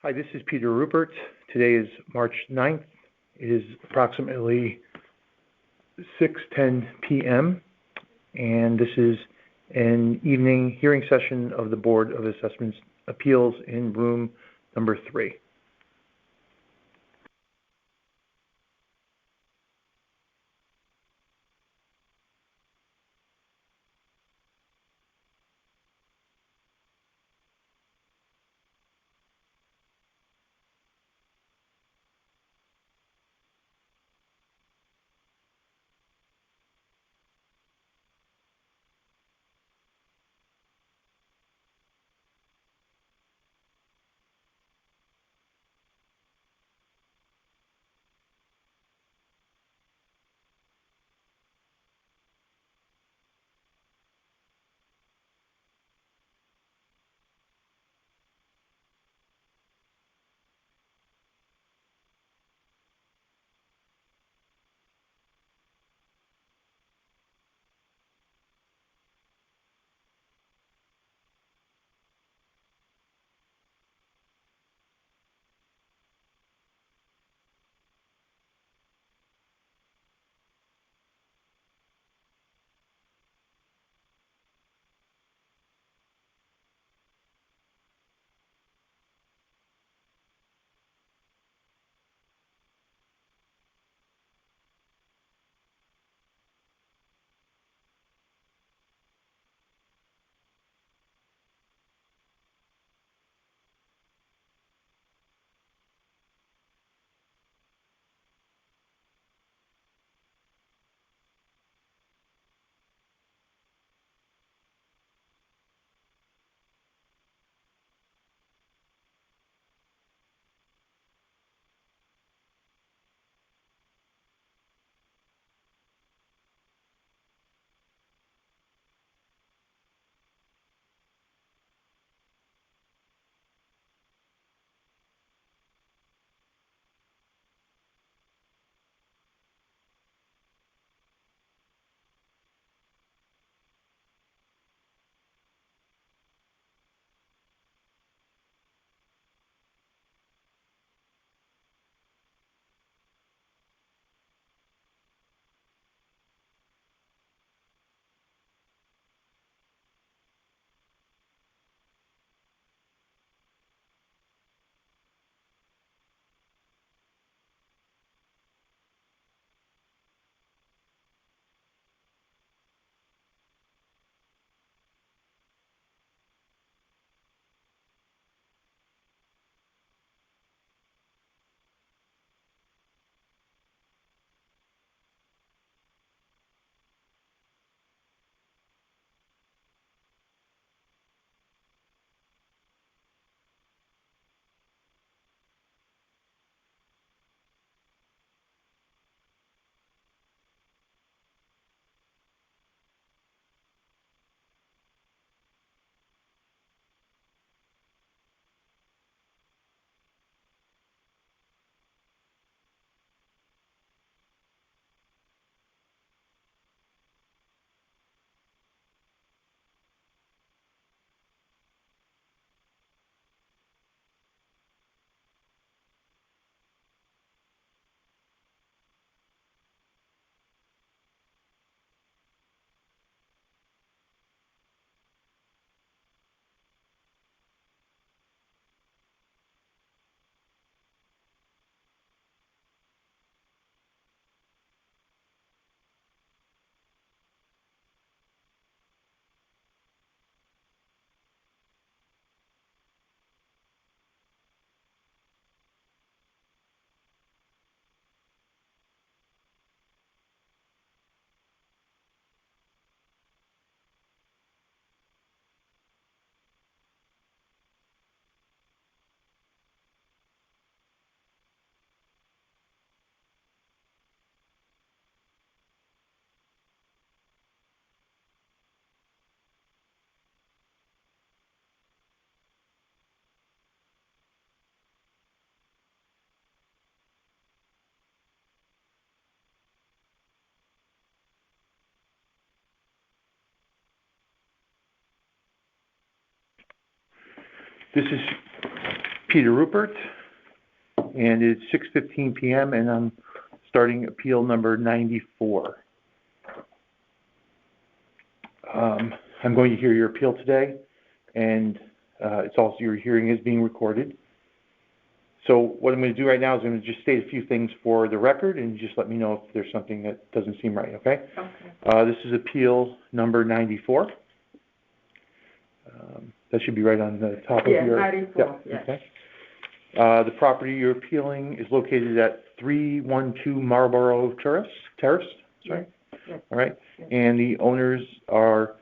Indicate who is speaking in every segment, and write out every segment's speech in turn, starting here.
Speaker 1: Hi, this is Peter Rupert. Today is March 9th. It is approximately 6:10 p.m. and this is an evening hearing session of the Board of Assessments Appeals in room number 3. This is Peter Rupert, and it's 6:15 p.m. and I'm starting appeal number 94. I'm going to hear your appeal today, and it's also your hearing is being recorded. So what I'm going to do right now is I'm going to just state a few things for the record, and just let me know if there's something that doesn't seem right, okay?
Speaker 2: Okay.
Speaker 1: This is appeal number 94. That should be right on the top of your...
Speaker 2: 94,
Speaker 1: yep.
Speaker 2: yes.
Speaker 1: Okay. The property you're appealing is located at 312 Marlborough Terrace? Sorry?
Speaker 2: Yes. Yes.
Speaker 1: All right.
Speaker 2: Yes.
Speaker 1: And the owners are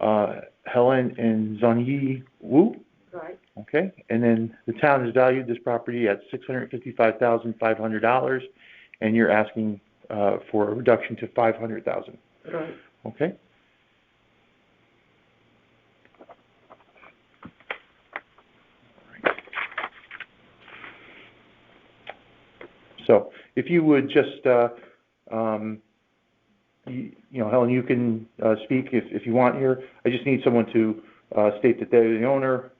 Speaker 1: Helen and Zhongyi Wu?
Speaker 2: Right.
Speaker 1: Okay. And then the town has valued this property at $655,500, and you're asking for a reduction to $500,000.
Speaker 2: Right.
Speaker 1: Okay. So if you would just, Helen, you can speak if you want here. I just need someone to state that they're the owner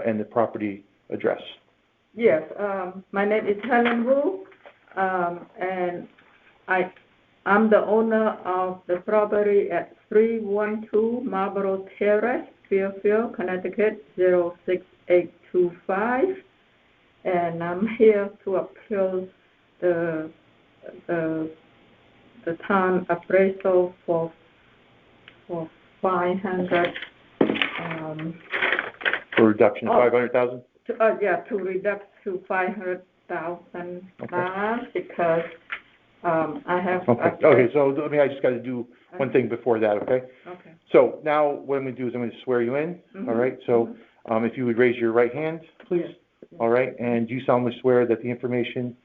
Speaker 1: and the property address.
Speaker 2: Yes. My name is Helen Wu, and I'm the owner of the property at 312 Marlborough Terrace, Fairfield, Connecticut 06825, and I'm here to appeal the town appraisal for 500.
Speaker 1: For reduction of $500,000?
Speaker 2: To reduce to $500,000 because I have.
Speaker 1: Okay. So I just got to do one thing before that. Okay.
Speaker 2: Okay.
Speaker 1: So now what I'm going to do is I'm going to swear you in.
Speaker 2: Mm-hmm.
Speaker 1: All right. So if you would raise your right hand, please.
Speaker 2: Yes.
Speaker 1: All right. And do you solemnly swear that the information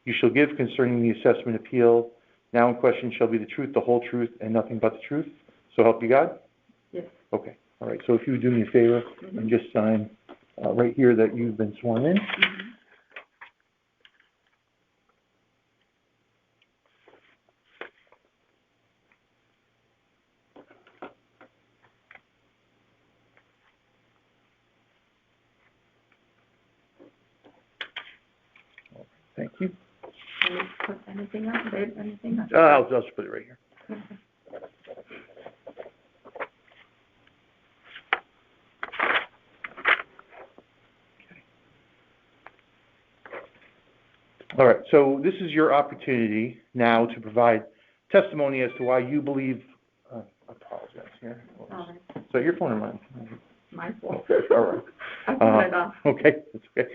Speaker 1: you shall give concerning the assessment appeal now in question shall be the truth, the whole truth, and nothing but the truth? So help you God?
Speaker 2: Yes.
Speaker 1: Okay. All right. So if you would do me a favor and just sign right here that you've been sworn in.
Speaker 2: Mm-hmm.
Speaker 1: Thank you.
Speaker 2: Can you put anything up? Date anything up?
Speaker 1: I'll just put it right here.
Speaker 2: Okay.
Speaker 1: All right, so this is your opportunity now to provide testimony as to why you believe, I apologize here.
Speaker 2: All right.
Speaker 1: So your phone or mine?
Speaker 2: My fault.
Speaker 1: All right.
Speaker 2: I put it off.
Speaker 1: Okay, that's okay.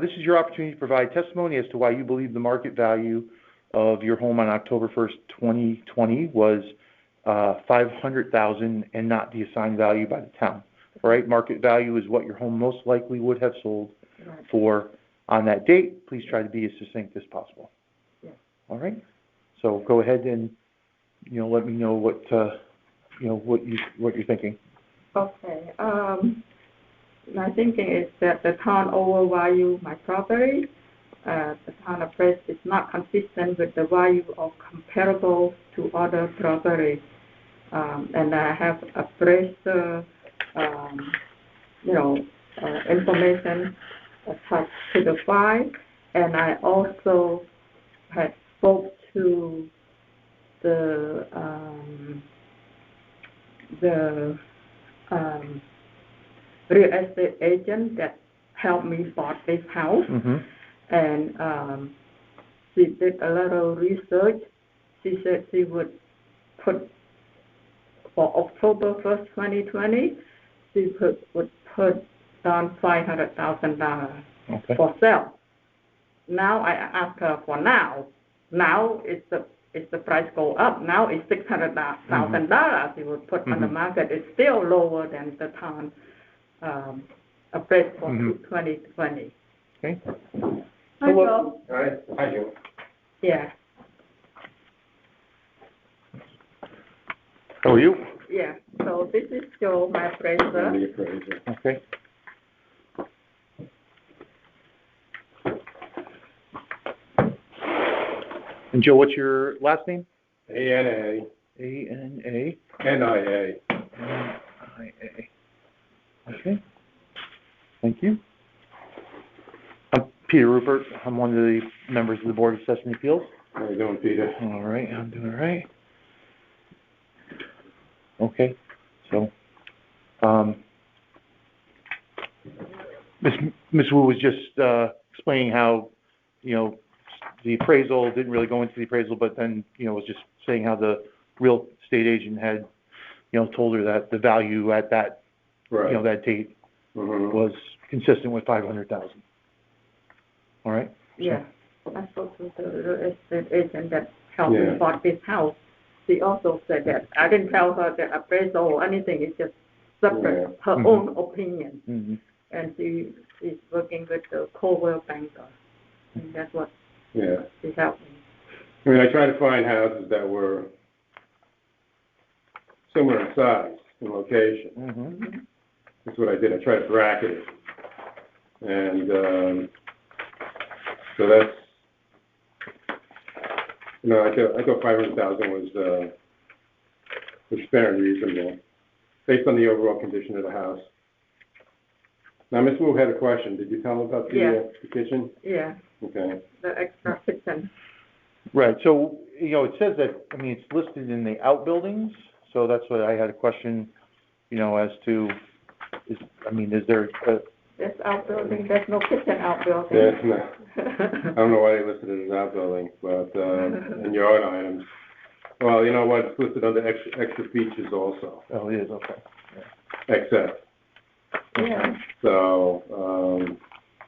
Speaker 1: This is your opportunity to provide testimony as to why you believe the market value of your home on October 1st, 2020 was $500,000 and not the assigned value by the town. All right, market value is what your home most likely would have sold for on that date. Please try to be as succinct as possible.
Speaker 2: Yes.
Speaker 1: All right. So go ahead and let me know what what you're thinking.
Speaker 2: Okay. My thinking is that the town overvalued my property. The town appraisal is not consistent with the value of comparable to other property, and I have appraisal, information attached to the file, and I also had spoke to the real estate agent that helped me bought this house, and she did a lot of research. She said she would put for October 1st, 2020, she would put down $500,000 for sale. Now I asked her for now. Now it's the price go up. Now it's $600,000 she would put on the market. It's still lower than the town appraised for 2020.
Speaker 1: Okay.
Speaker 2: Hi, Joe.
Speaker 3: Hi, Joe.
Speaker 2: Yeah.
Speaker 1: How are you?
Speaker 2: Yeah. So this is Joe, my appraiser.
Speaker 1: Okay. And Joe, what's your last name?
Speaker 3: A-N-A.
Speaker 1: A-N-A.
Speaker 3: N-I-A.
Speaker 1: N-I-A. Okay. Thank you. Peter Rupert. I'm one of the members of the Board of Assessment Appeals.
Speaker 3: How you doing, Peter?
Speaker 1: All right, I'm doing all right. Okay, so, Ms. Wu was just explaining how, you know, the appraisal didn't really go into the appraisal, but then, you know, was just saying how the real estate agent had, you know, told her that the value at that,
Speaker 3: Right.
Speaker 1: you know, that date was consistent with 500,000. All right?
Speaker 2: Yeah. I spoke to the real estate agent that helped me bought this house. She also said that I didn't tell her that appraisal or anything. It's just separate, her own opinion. And she is working with the Coldwell banker. And that's what she helped me.
Speaker 3: I mean, I tried to find houses that were similar in size and location. That's what I did. I tried to bracket it. And so that's, you know, I thought 500,000 was fair and reasonable, based on the overall condition of the house. Now, Ms. Wu had a question. Did you tell her about the kitchen?
Speaker 2: Yeah.
Speaker 3: Okay.
Speaker 2: The extra kitchen.
Speaker 1: Right. So, you know, it says that, I mean, it's listed in the outbuildings, so that's what I had a question, you know, as to, is there
Speaker 2: There's outbuilding, there's no kitchen outbuilding.
Speaker 3: Yeah, no. I don't know why they listed it as outbuilding, but in yard items. Well, you know what? It's listed under extra features also.
Speaker 1: Oh, it is, okay.
Speaker 3: Excess.
Speaker 2: Yeah.
Speaker 3: So,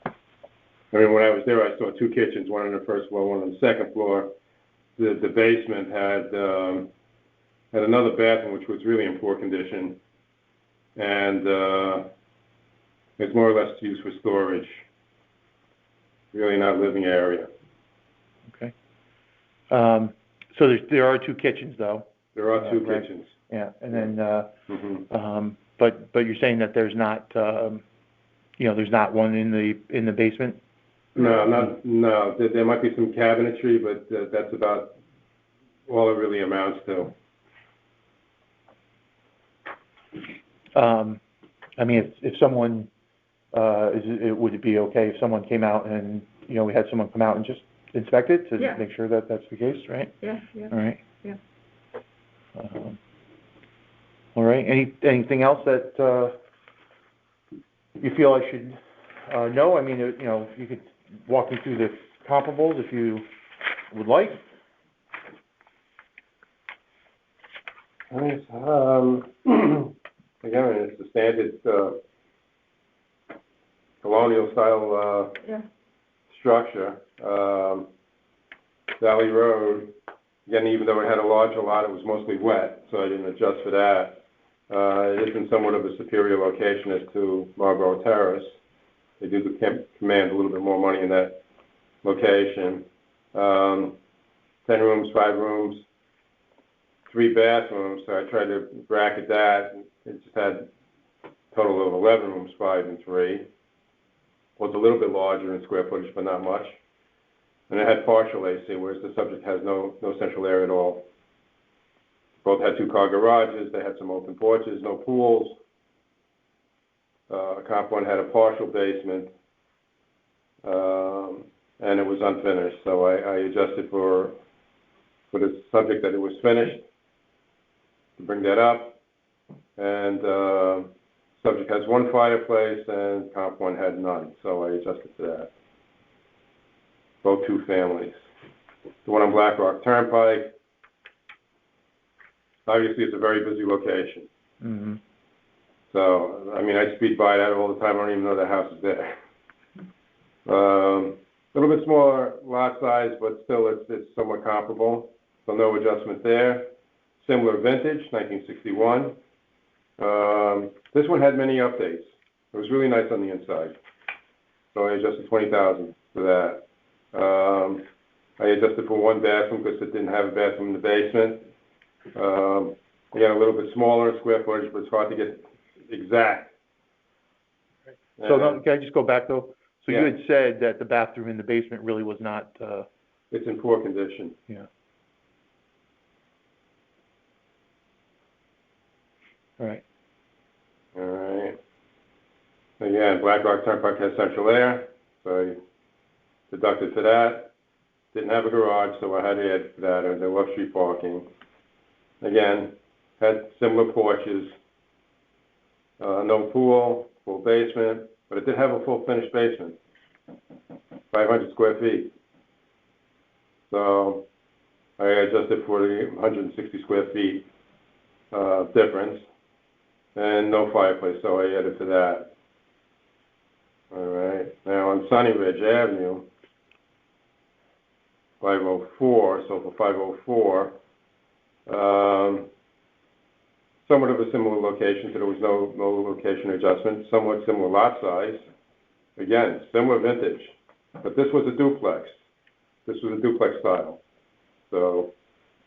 Speaker 3: I mean, when I was there, I saw two kitchens, one on the first floor, one on the second floor. The basement had another bathroom, which was really in poor condition, and it's more or less used for storage. Really not living area.
Speaker 1: Okay. So there are two kitchens, though.
Speaker 3: There are two
Speaker 1: right.
Speaker 3: kitchens.
Speaker 1: Yeah, and then, but you're saying that there's not, you know, there's not one in the basement?
Speaker 3: No. There might be some cabinetry, but that's about all it really amounts to.
Speaker 1: I mean, if someone, would it be okay if someone came out and, you know, we had someone come out and just inspect it to make sure that that's the case, right?
Speaker 2: Yeah.
Speaker 1: All right.
Speaker 2: Yeah.
Speaker 1: All right. Anything else that you feel I should know? I mean, you know, you could walk me through the comparables if you would like.
Speaker 3: Again, it's the standard colonial style structure. Valley Road, again, even though it had a larger lot, it was mostly wet, so I didn't adjust for that. It is in somewhat of a superior location as to Marlborough Terrace. They do command a little bit more money in that location. 10 rooms, 5 rooms, 3 bathrooms, so I tried to bracket that. It just had a total of 11 rooms, 5 and 3. Was a little bit larger in square footage, but not much. And it had partial AC, whereas the subject has no central air at all. Both had 2-car garages. They had some open porches, no pools. Comp one had a partial basement, and it was unfinished. So I adjusted for the subject that it was finished to bring that up. And subject has 1 fireplace, and comp one had none. So I adjusted to that. Both 2 families. The one on Black Rock Turnpike, obviously it's a very busy location. So, I mean, I speed by that all the time. I don't even know the house is there. A little bit smaller lot size, but still it's somewhat comparable. So no adjustment there. Similar vintage, 1961. This one had many updates. It was really nice on the inside. So I adjusted $20,000 for that. I adjusted for 1 bathroom because it didn't have a bathroom in the basement. Again, a little bit smaller in square footage, but it's hard to get exact.
Speaker 1: So can I just go back, though? So you had said that the bathroom in the basement really was not...
Speaker 3: it's in poor condition.
Speaker 1: Yeah. All right.
Speaker 3: Again, Black Rock Turnpike has central air, so deducted for that. Didn't have a garage, so I had to add for that, or the off-street parking. Again, had similar porches, no pool, full basement, but it did have a full finished basement, 500 square feet. So I adjusted for the 160 square feet difference, and no fireplace, so I added to that. All right, now on Sunny Ridge Avenue, 504, so for 504, somewhat of a similar location, so there was no location adjustment, somewhat similar lot size. Again, similar vintage, but this was a duplex. This was a duplex style. So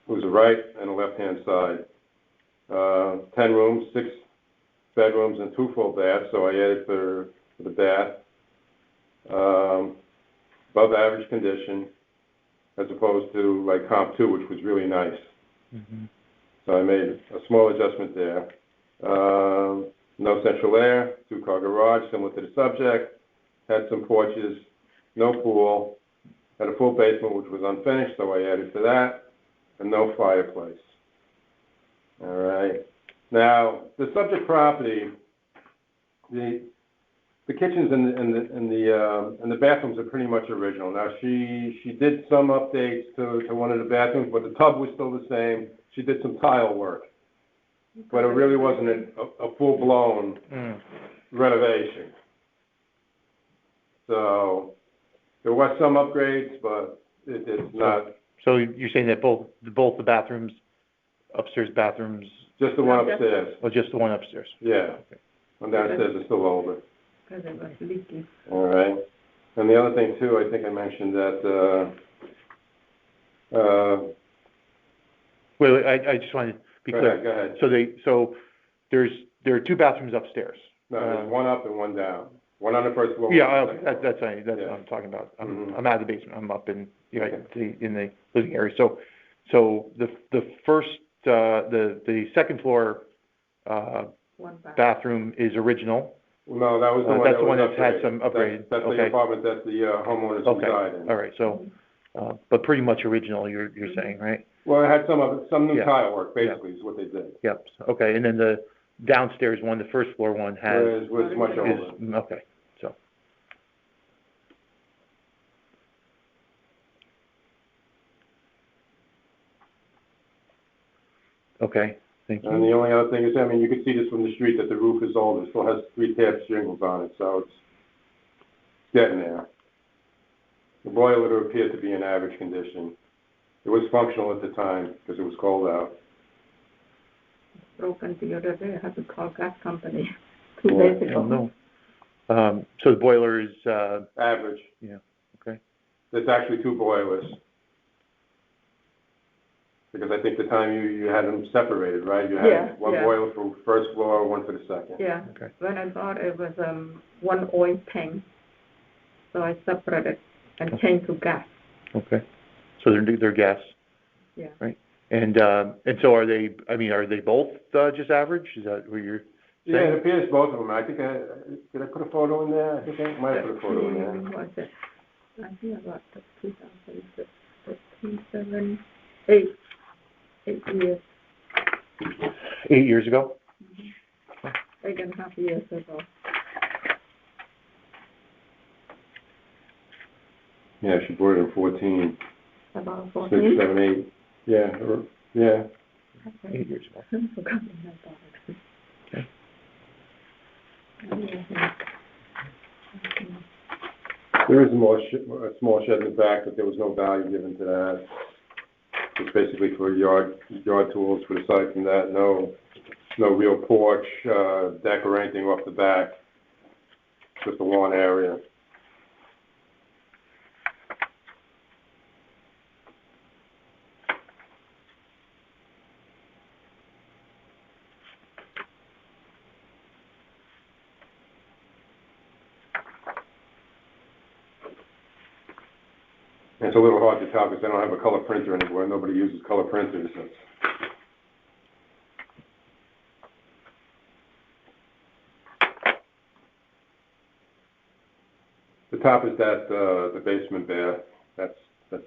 Speaker 3: it was a right and a left-hand side. 10 rooms, 6 bedrooms, and 2 full baths, so I added for the bath. Above average condition, as opposed to like comp 2, which was really nice. Mm-hmm. So I made a small adjustment there. No central air, 2-car garage, similar to the subject. Had some porches, no pool. Had a full basement, which was unfinished, so I added to that. And no fireplace. All right. Now, the subject property, the kitchens and the bathrooms are pretty much original. Now, she did some updates to one of the bathrooms, but the tub was still the same. She did some tile work, but it really wasn't a full-blown renovation. So there was some upgrades, but it's not.
Speaker 1: So you're saying that both the bathrooms, upstairs bathrooms?
Speaker 3: Just the one upstairs.
Speaker 1: Oh, just the one upstairs.
Speaker 3: Yeah. Okay. One downstairs is still older.
Speaker 2: Because it was leaking.
Speaker 3: All right. And the other thing too, I think I mentioned that.
Speaker 1: Wait, I just wanted to be clear.
Speaker 3: Go ahead.
Speaker 1: So there are 2 bathrooms upstairs.
Speaker 3: No, there's one up and one down. One on the first floor.
Speaker 1: Yeah, okay, that's what I'm talking about. I'm out of the basement. I'm up in in the living area. So the first the second floor bathroom is original.
Speaker 3: No, that was the one.
Speaker 1: That's the one that's had some upgrades.
Speaker 3: That's the apartment that the homeowners reside in.
Speaker 1: All right. So, but pretty much original. You're saying, right?
Speaker 3: Well, it had some new tile work. Basically, is what they did.
Speaker 1: Yep. Okay. And then the downstairs one, the first floor one,
Speaker 3: was much older.
Speaker 1: Okay. So. Okay. Thank you.
Speaker 3: And the only other thing is, I mean, you can see this from the street that the roof is old. It still has 3 tab shingles on it, so it's getting there. The boiler appeared to be in average condition. It was functional at the time because it was cold out.
Speaker 2: Broken the other day. I had to call gas company 2 days ago.
Speaker 1: No. So the boiler is
Speaker 3: average.
Speaker 1: Yeah. Okay.
Speaker 3: There's actually 2 boilers. Because I think the time you had them separated, right? You had one boiler for first floor, one for the second.
Speaker 2: Yeah.
Speaker 1: Okay.
Speaker 2: When I bought it was one oil tank, so I separated and changed to gas.
Speaker 1: Okay. So they're gas.
Speaker 2: Yeah.
Speaker 1: Right. And so are they? I mean, are they both just average? Is that what you're saying?
Speaker 3: Yeah, it appears both of them. I think did I put a photo in there? I think I might have put a photo in there.
Speaker 2: I think about 2007, 8 years.
Speaker 1: 8 years ago?
Speaker 2: Mm-hmm. 8.5 years ago.
Speaker 3: Yeah, she bought it in 14.
Speaker 2: About 14?
Speaker 3: 6, 7, 8. Yeah. Yeah.
Speaker 1: 8 years ago.
Speaker 2: I forgot about it.
Speaker 1: Okay.
Speaker 3: There is a small shed in the back, but there was no value given to that. It's basically for yard tools, but aside from that, no real porch, deck or anything off the back. Just a lawn area. It's a little hard to tell because I don't have a color printer anymore. Nobody uses color printers. The The top is that, the basement bath. That's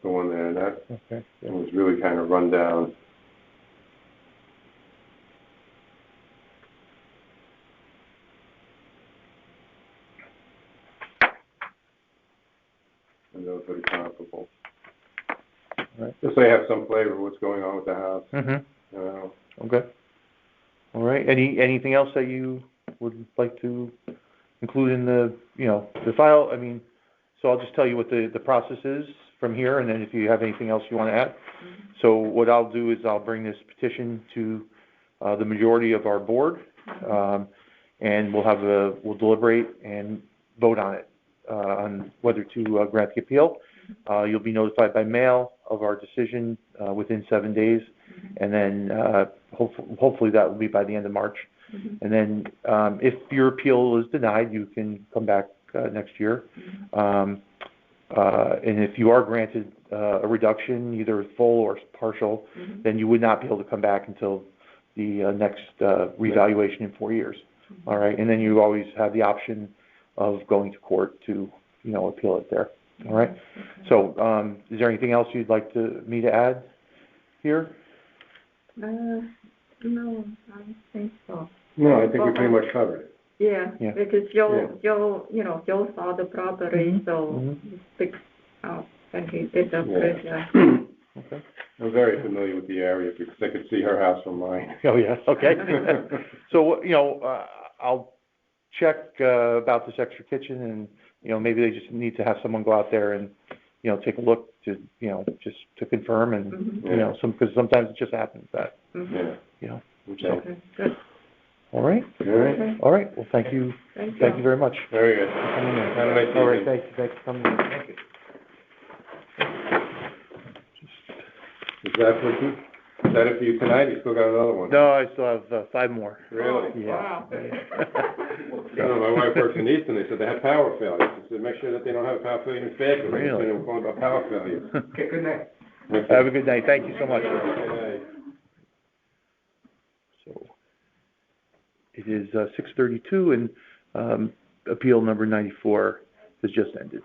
Speaker 3: the one there. That
Speaker 1: Okay.
Speaker 3: it was really kind of run down. And those are comparable.
Speaker 1: Right.
Speaker 3: Just so you have some flavor of what's going on with the house.
Speaker 1: Mm-hmm.
Speaker 3: You know.
Speaker 1: Okay. All right. Anything else that you would like to include in the, the file? I mean, so I'll just tell you what the process is from here, and then if you have anything else you want to add.
Speaker 2: Mm-hmm.
Speaker 1: So what I'll do is I'll bring this petition to the majority of our board, and we'll deliberate and vote on it, on whether to grant the appeal. You'll be notified by mail of our decision within 7 days, and then hopefully that will be by the end of March.
Speaker 2: Mm-hmm.
Speaker 1: And then if your appeal is denied, you can come back next year. And if you are granted a reduction, either full or partial, then you would not be able to come back until the next revaluation in 4 years. All right, and then you always have the option of going to court to, appeal it there. All right. So, is there anything else you'd like me to add here?
Speaker 2: No, I don't think so.
Speaker 3: No, I think we pretty much covered it.
Speaker 2: Yeah,
Speaker 1: Yeah.
Speaker 2: because Joe, Joe saw the property, so he speaks out, and he did a great job.
Speaker 1: Okay.
Speaker 3: I'm very familiar with the area because I could see her house from mine.
Speaker 1: Oh, yeah, okay. So, I'll check about this extra kitchen, and, maybe they just need to have someone go out there and, take a look to, just to confirm, and, because sometimes it just happens that,
Speaker 3: Yeah. Okay.
Speaker 2: Okay, good.
Speaker 1: All right?
Speaker 3: All right.
Speaker 1: All right, well, thank you very much.
Speaker 3: Very good.
Speaker 1: For coming in.
Speaker 3: Have a nice
Speaker 1: All right,
Speaker 3: evening.
Speaker 1: thanks for coming in. Thank you.
Speaker 3: Is that it for you tonight? You still got another one?
Speaker 1: No, I still have 5 more.
Speaker 3: Really?
Speaker 1: Yeah.
Speaker 2: Wow.
Speaker 3: My wife works in Easton. They said they have power failures. I said, make sure that they don't have a power failure in Fayetteville.
Speaker 1: Really?
Speaker 3: They were calling about power failures.
Speaker 1: Okay,
Speaker 3: good night.
Speaker 1: Have a good night. Thank you so much.
Speaker 3: Good night.
Speaker 1: So, it is 6:32, and appeal number 94 has just ended.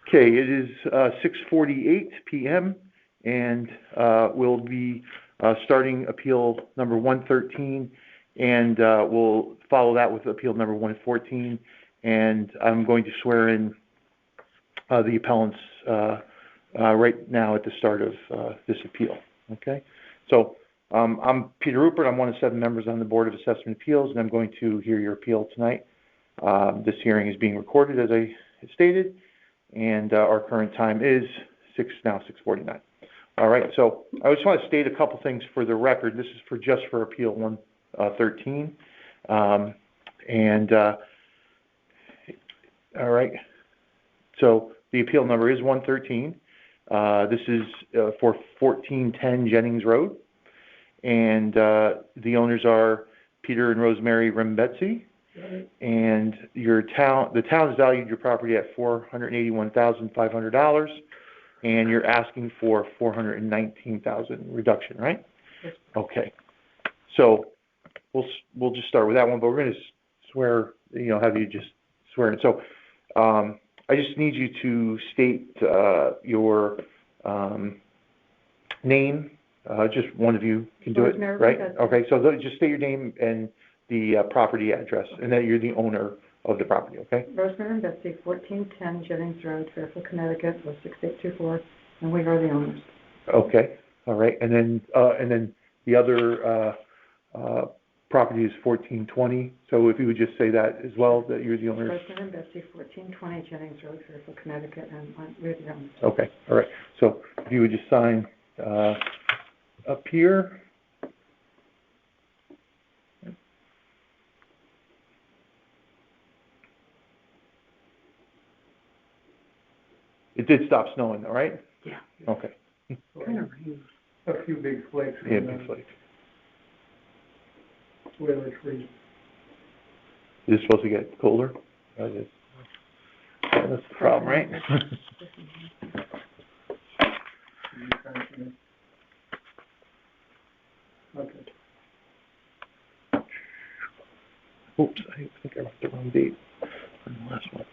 Speaker 1: Okay, it is 6:48 p.m. and we'll be starting appeal number 113, and we'll follow that with appeal number 114, and I'm going to swear in the appellants right now at the start of this appeal. Okay, so I'm Peter Rupert. I'm one of 7 members on the Board of Assessment Appeals, and I'm going to hear your appeal tonight. This hearing is being recorded, as I stated, and our current time is 6:49. All right, so I just want to state a couple things for the record. This is just for Appeal 113. All right, so the appeal number is 113. This is for 1410 Jennings Road, and the owners are Peter and Rosemary Rembetzi. And the town has valued your property at $481,500, and you're asking for $419,000 reduction, right?
Speaker 2: Yes.
Speaker 1: Okay. So we'll just start with that one, but we're going to swear, have you just swear in. So I just need you to state your name. Just one of you can do it, right? Okay. So just state your name and the property address, and that you're the owner of the property, okay?
Speaker 2: Rosemary Betsy, 1410 Jennings Road, Fairfield, Connecticut, 06824, and we are the owners.
Speaker 1: Okay, all right, and then the other property is 1420. So if you would just say that as well, that you're the owners.
Speaker 2: Rosemary Betsy, 1420 Jennings Road, Fairfield, Connecticut, and we're the owners.
Speaker 1: Okay, all right. So if you would just sign up here. It did stop snowing, all right?
Speaker 2: Yeah.
Speaker 1: Okay.
Speaker 2: Kind of rain.
Speaker 4: A few big flakes.
Speaker 1: Yeah, big flakes.
Speaker 4: Where they freeze.
Speaker 1: Is it supposed to get colder? That's the problem, right?
Speaker 4: Okay.
Speaker 1: Oops, I think I wrote the wrong date on the last one.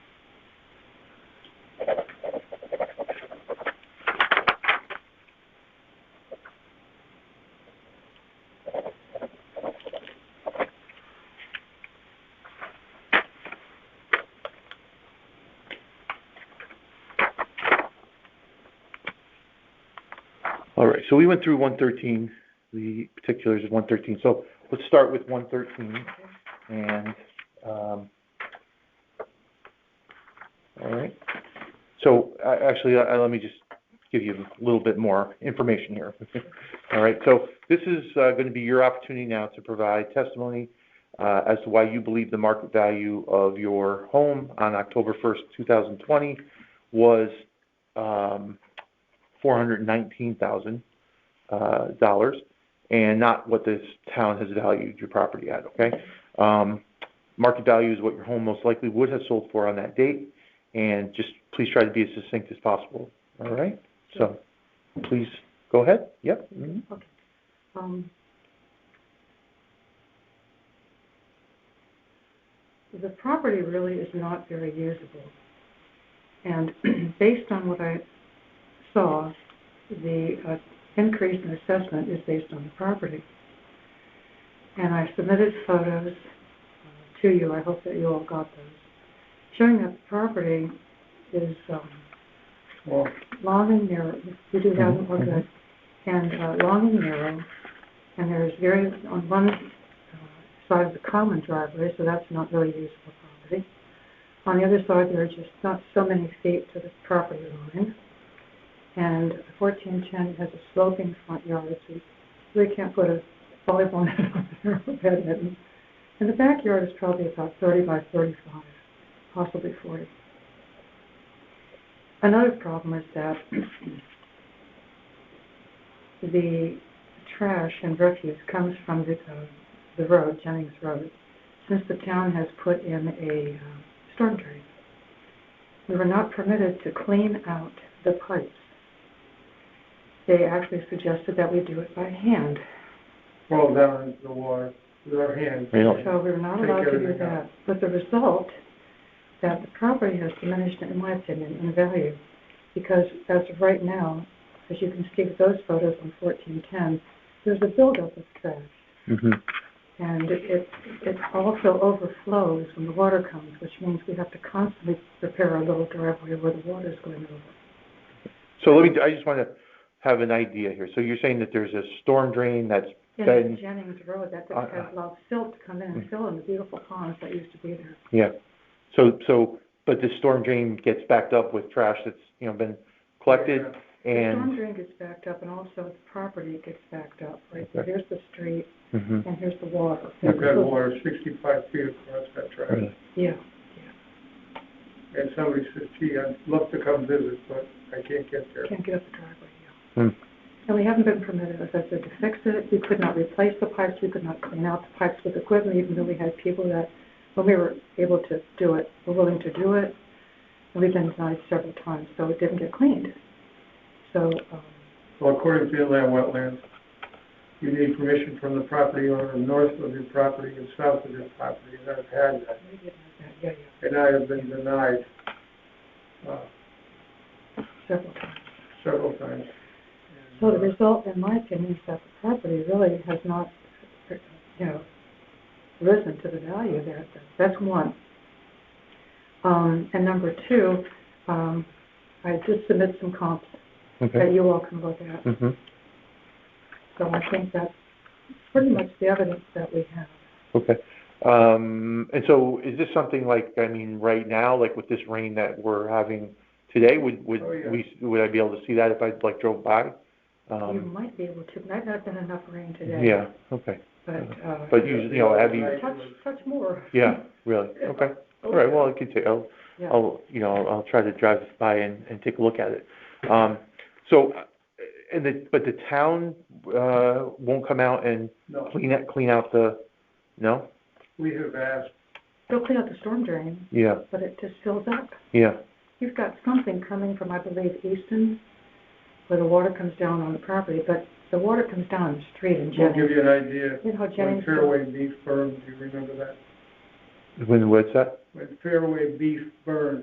Speaker 1: All right, so we went through 113, the particulars of 113. So let's start with 113. And, all right. So actually, let me just give you a little bit more information here. All right, so this is going to be your opportunity now to provide testimony as to why you believe the market value of your home on October 1st, 2020 was $419,000 and not what this town has valued your property at, okay? Market value is what your home most likely would have sold for on that date, and just please try to be as succinct as possible, all right? So please go ahead. Yep. Mm-hmm.
Speaker 2: Okay. The property really is not very usable, and based on what I saw, the increase in assessment is based on the property. And I submitted photos to you. I hope that you all got those, showing that the property is long and narrow. You do have them, okay. And long and narrow, and there's on one side of the common driveway, so that's not very usable property. On the other side, there are just not so many feet to the property line. And 1410 has a sloping front yard, so you really can't put a volleyball net on there or badminton. And the backyard is probably about 30 by 35, possibly 40. Another problem is that the trash and refuse comes from the road, Jennings Road, since the town has put in a storm drain. We were not permitted to clean out the pipes. They actually suggested that we do it by hand.
Speaker 4: Fall down into the water with our hands.
Speaker 1: Really?
Speaker 2: So we were not allowed to do that. But the result
Speaker 5: that the property has diminished, in my opinion, in value, because as of right now, as you can see with those photos on 1410, there's a buildup of trash.
Speaker 1: Mm-hmm.
Speaker 5: And it also overflows when the water comes, which means we have to constantly repair our little driveway where the water is going over.
Speaker 1: So I just want to have an idea here. So you're saying that there's a storm drain that's
Speaker 5: in Jennings Road that has allowed silt to come in and fill in the beautiful ponds that used to be there.
Speaker 1: Yeah. So, but the storm drain gets backed up with trash that's, been collected, and...
Speaker 5: The storm drain gets backed up, and also the property gets backed up, right? So here's the street,
Speaker 1: Mm-hmm.
Speaker 5: and here's the water.
Speaker 4: You've got water 65 feet across that trash.
Speaker 5: Yeah.
Speaker 4: And somebody says, gee, I'd love to come visit, but I can't get there.
Speaker 5: Can't get up the driveway, And we haven't been permitted, as I said, to fix it. We could not replace the pipes. We could not clean out the pipes with equipment, even though we had people that, when we were able to do it, were willing to do it. And we've been denied several times, so it didn't get cleaned. So,
Speaker 4: Well, according to inland wetlands, you need permission from the property owner north of your property and south of your property, and I've had that.
Speaker 5: we didn't have that. Yeah.
Speaker 4: And I have been denied
Speaker 5: Several
Speaker 4: several
Speaker 5: times.
Speaker 4: times.
Speaker 5: So the result, in my opinion, is that the property really has not, risen to the value there. That's one. And number two, I did submit some comps that you all can look at.
Speaker 1: Mm-hmm.
Speaker 5: So I think that's pretty much the evidence that we have.
Speaker 1: Okay. And so is this something right now, like with this rain that we're having today, would I be able to see that if I drove by?
Speaker 5: You might be able to. Might not have been enough rain today.
Speaker 1: Yeah. Okay.
Speaker 5: But
Speaker 1: usually, have you?
Speaker 5: Touch more.
Speaker 1: Yeah. Really. Okay. All right. Well, I could take. I'll try to drive by and take a look at it. But the town won't come out and clean out the. No.
Speaker 4: We have asked.
Speaker 5: They'll clean out the storm drain.
Speaker 1: Yeah.
Speaker 5: But it just fills up.
Speaker 1: Yeah.
Speaker 5: You've got something coming from, I believe, Easton, where the water comes down on the property, but the water comes down the street in Jennings.
Speaker 4: We'll give you an idea.
Speaker 5: You know how Jennings...
Speaker 4: When Fairway Beef burned, do you remember that?
Speaker 1: What's that?
Speaker 4: When Fairway Beef burned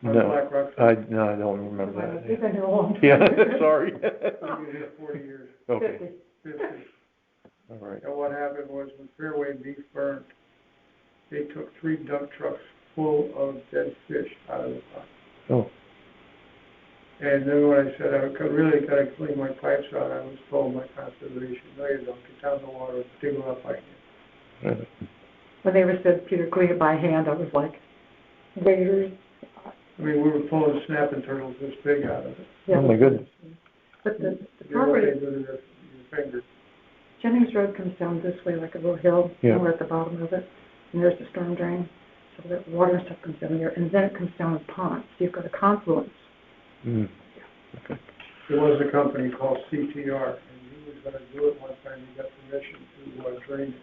Speaker 4: on
Speaker 1: No.
Speaker 4: Black Rock.
Speaker 1: No, I don't remember that.
Speaker 5: We've been here a long time.
Speaker 1: Yeah, sorry.
Speaker 4: I've been here 40 years.
Speaker 1: Okay.
Speaker 4: 50.
Speaker 1: All right.
Speaker 4: And what happened was when Fairway Beef burned, they took 3 dump trucks full of dead fish out of the pot.
Speaker 1: Oh.
Speaker 4: And then when I said I really got to clean my pipes out, I was told by conservation, no, you don't. Get down the water and dig them up by hand.
Speaker 5: When they were said, Peter, clean it by hand, I was like, waiters.
Speaker 4: I mean, we were pulling snapping turtles this big out of it.
Speaker 1: Oh, my goodness.
Speaker 5: But the property...
Speaker 4: Your finger.
Speaker 5: Jennings Road comes down this way like a little hill.
Speaker 1: Yeah.
Speaker 5: We're at the bottom of it, and there's the storm drain. So the water and stuff comes down there, and then it comes down in ponds. So you've got a confluence.
Speaker 1: Mm. Okay.
Speaker 4: There was a company called CTR, and he was going to do it one time. He got permission to drain it.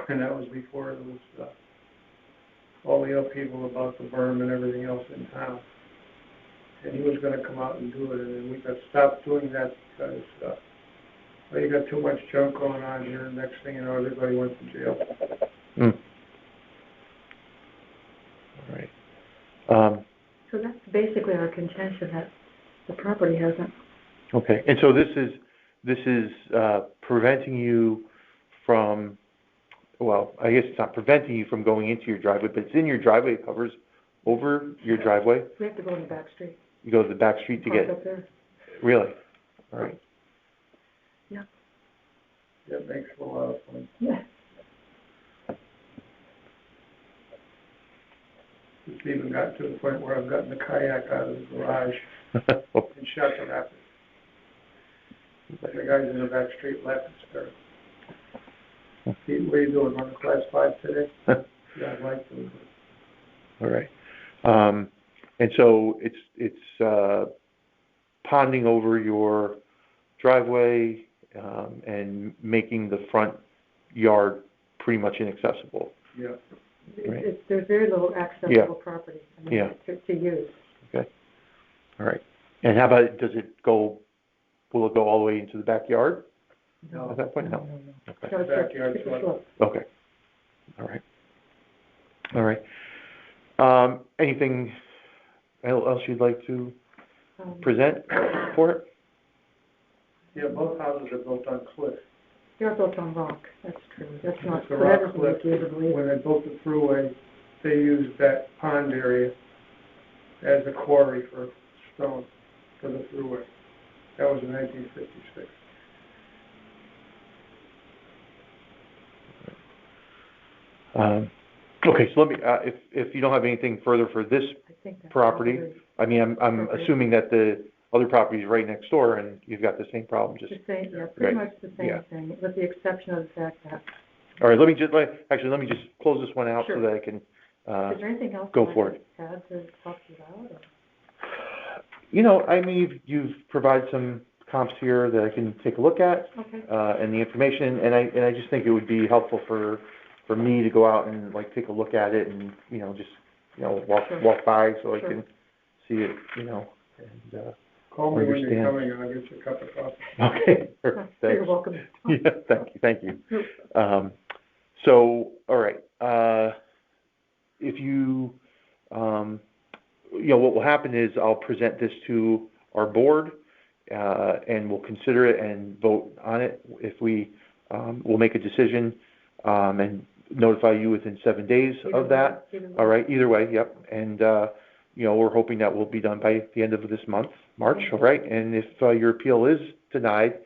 Speaker 4: And that was before there was all the upheaval about the berm and everything else in town. And he was going to come out and do it, and then we got stopped doing that because you got too much junk going on here, and next thing you know, everybody went to jail.
Speaker 1: Mm. All right.
Speaker 5: So that's basically our contention, that the property hasn't.
Speaker 1: Okay, and so this is preventing you from, well, I guess it's not preventing you from going into your driveway, but it's in your driveway. It covers over your driveway.
Speaker 5: We have to go in the back street.
Speaker 1: You go to the back street to get.
Speaker 5: Up there.
Speaker 1: Really? All right.
Speaker 5: Yeah.
Speaker 4: That makes a lot of fun.
Speaker 5: Yeah.
Speaker 4: It's even got to the point where I've gotten the kayak out of the garage and shot the rapids. The guys in the back street laughing hysterical. Pete, what are you doing, running class 5 today? Yeah, I'd like to.
Speaker 1: All right. And so it's ponding over your driveway and making the front yard pretty much inaccessible.
Speaker 4: Yeah.
Speaker 5: There's very little accessible property to use.
Speaker 1: Okay. All right. And how about, will it go all the way into the backyard?
Speaker 4: No.
Speaker 1: At that point? No. Okay.
Speaker 4: Backyard slope.
Speaker 1: Okay. All right. All right. Anything else you'd like to present for it?
Speaker 4: Yeah, both houses are built on cliff.
Speaker 5: They're built on rock, that's true. That's not
Speaker 4: It's a
Speaker 5: for
Speaker 4: rock
Speaker 5: everybody
Speaker 4: cliff.
Speaker 5: to believe.
Speaker 4: When they built the thruway, they used that pond area as a quarry for stone for the thruway. That was in 1956.
Speaker 1: Okay, so let me, if you don't have anything further for this
Speaker 5: I think that's
Speaker 1: property,
Speaker 5: probably
Speaker 1: I mean, I'm assuming that the other property is right next door and you've got the same problem, just,
Speaker 5: the same, yeah, pretty
Speaker 1: right,
Speaker 5: much the same
Speaker 1: yeah.
Speaker 5: thing, with the exception of the fact that,
Speaker 1: all right, let me just close this one out so
Speaker 5: Sure.
Speaker 1: that I can,
Speaker 5: is there anything else
Speaker 1: go
Speaker 5: I
Speaker 1: for
Speaker 5: could add to help you out? Or?
Speaker 1: you know, I mean, you've provided some comps here that I can take a look at,
Speaker 5: Okay.
Speaker 1: And the information, and I just think it would be helpful for me to go out and like take a look at it and, you know, just, you know,
Speaker 5: Sure.
Speaker 1: walk by so I
Speaker 5: Sure.
Speaker 1: can see it, you know, and,
Speaker 4: Call me when you're
Speaker 1: Understand.
Speaker 4: coming and I'll get you a cup of coffee.
Speaker 1: okay, perfect,
Speaker 5: You're
Speaker 1: thanks.
Speaker 5: welcome.
Speaker 1: Yeah, thank you.
Speaker 5: Nope.
Speaker 1: So, all right, if you, you know, what will happen is I'll present this to our board, and we'll consider it and vote on it. If we, we'll make a decision, and notify you within 7 days of that.
Speaker 5: Either way.
Speaker 1: All right, either way, yep. And, you know, we're hoping that will be done by the end of this month, March, all right? And if your appeal is denied,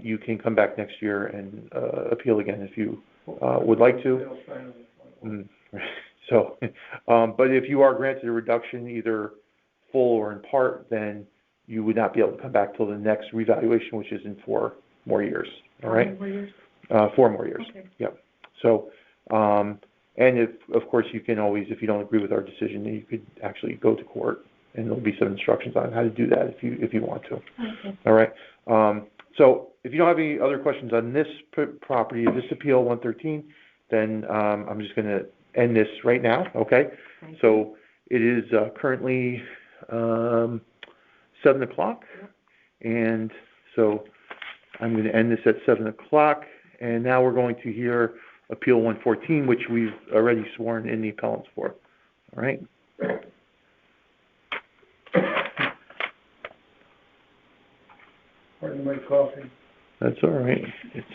Speaker 1: you can come back next year and appeal again if you would like to.
Speaker 4: They'll sign on the front.
Speaker 1: So, but if you are granted a reduction, either full or in part, then you would not be able to come back till the next revaluation, which is in 4 more years, all right?
Speaker 5: How many more years?
Speaker 1: 4 more years,
Speaker 5: Okay.
Speaker 1: yep. So, and if, of course, you can always, if you don't agree with our decision, you could actually go to court, and there'll be some instructions on how to do that if you want to.
Speaker 5: Okay.
Speaker 1: All right. So if you don't have any other questions on this property, this appeal 113, then I'm just going to end this right now. Okay.
Speaker 5: Thank you.
Speaker 1: So it is currently 7 o'clock,
Speaker 5: Yep.
Speaker 1: and so I'm going to end this at 7 o'clock. And now we're going to hear Appeal 114, which we've already sworn in the appellants for. All right.
Speaker 4: Pardon my coffee.
Speaker 1: That's all right. It's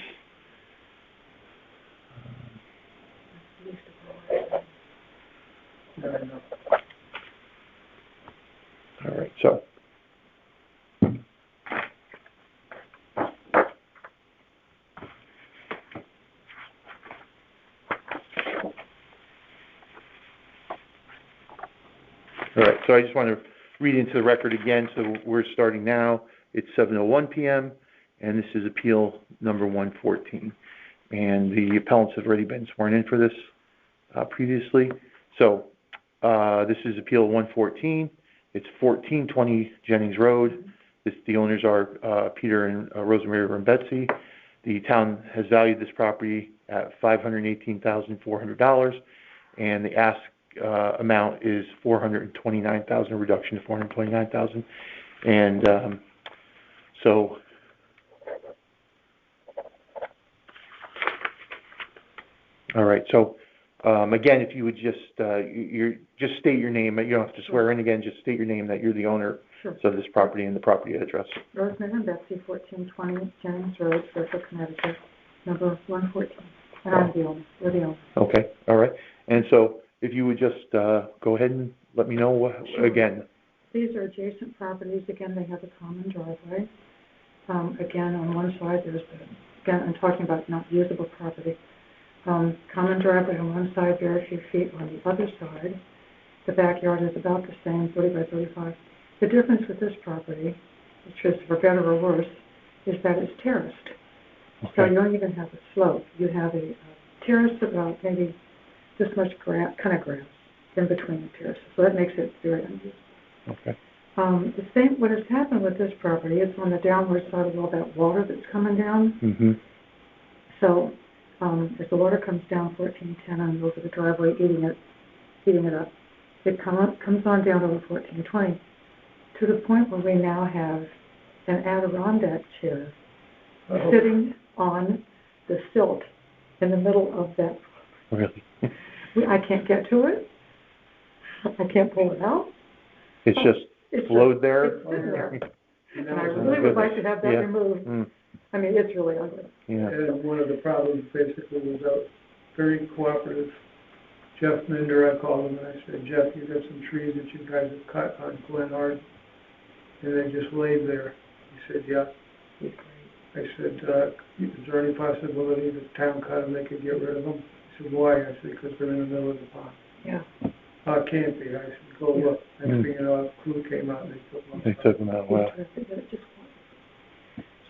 Speaker 4: Yeah, I know.
Speaker 1: all right. So. All right, so I just want to read into the record again, so we're starting now. It's 7:01 p.m., and this is appeal number 114. And the appellants have already been sworn in for this previously. So this is appeal 114. It's 1420 Jennings Road. The owners are Peter and Rosemary Betsy. The town has valued this property at $518,400, and the ask amount is $429,000, a reduction to $429,000, and so all right. So again, if you would just just state your name. You don't have to swear in again. Just state your name, that you're the owner
Speaker 5: Sure.
Speaker 1: of this property and the property address.
Speaker 5: Rosemary Betsy, 1420 Jennings Road, Fairfield, Connecticut, number 114. And I'm the owner. We're the owner.
Speaker 1: Okay. All right. And so if you would just go ahead and let me know
Speaker 5: Sure.
Speaker 1: again.
Speaker 5: These are adjacent properties. Again, they have a common driveway. Again, on one side, again, I'm talking about not usable property. Common driveway on one side, very few feet on the other side. The backyard is about the same, 30 by 35. The difference with this property, which is for better or worse, is that it's terraced.
Speaker 1: Okay.
Speaker 5: So you don't even have a slope. You have a terrace about maybe this much grass in between the terraces. So that makes it very unusual.
Speaker 1: Okay.
Speaker 5: What has happened with this property is on the downward side of all that water that's coming down.
Speaker 1: Mm-hmm.
Speaker 5: So as the water comes down 1410 and over the driveway, eating it up, it comes on down over 1420 to the point where we now have an Adirondack chair sitting on the silt in the middle of that.
Speaker 1: Really?
Speaker 5: I can't get to it. I can't pull it out.
Speaker 1: It's just
Speaker 5: It's
Speaker 1: flowed there?
Speaker 5: It's sitting there.
Speaker 4: And
Speaker 5: And I
Speaker 4: that was
Speaker 5: really would like to have that
Speaker 1: Yeah.
Speaker 5: removed.
Speaker 1: Mm,
Speaker 5: I mean, it's really ugly.
Speaker 1: yeah.
Speaker 4: And one of the problems basically was a very cooperative Jeff Minder, I called him and I said, Jeff, you got some trees that you guys have cut on Glenard, and they just laid there. He said, yeah.
Speaker 5: He's great.
Speaker 4: I said, is there any possibility the town cut them, they could get rid of them? He said, why? I said, because they're in the middle of the pond.
Speaker 5: Yeah.
Speaker 4: It can't be. I said, go look. Next thing you know, a crew came out and they took them.
Speaker 1: They took them out, wow.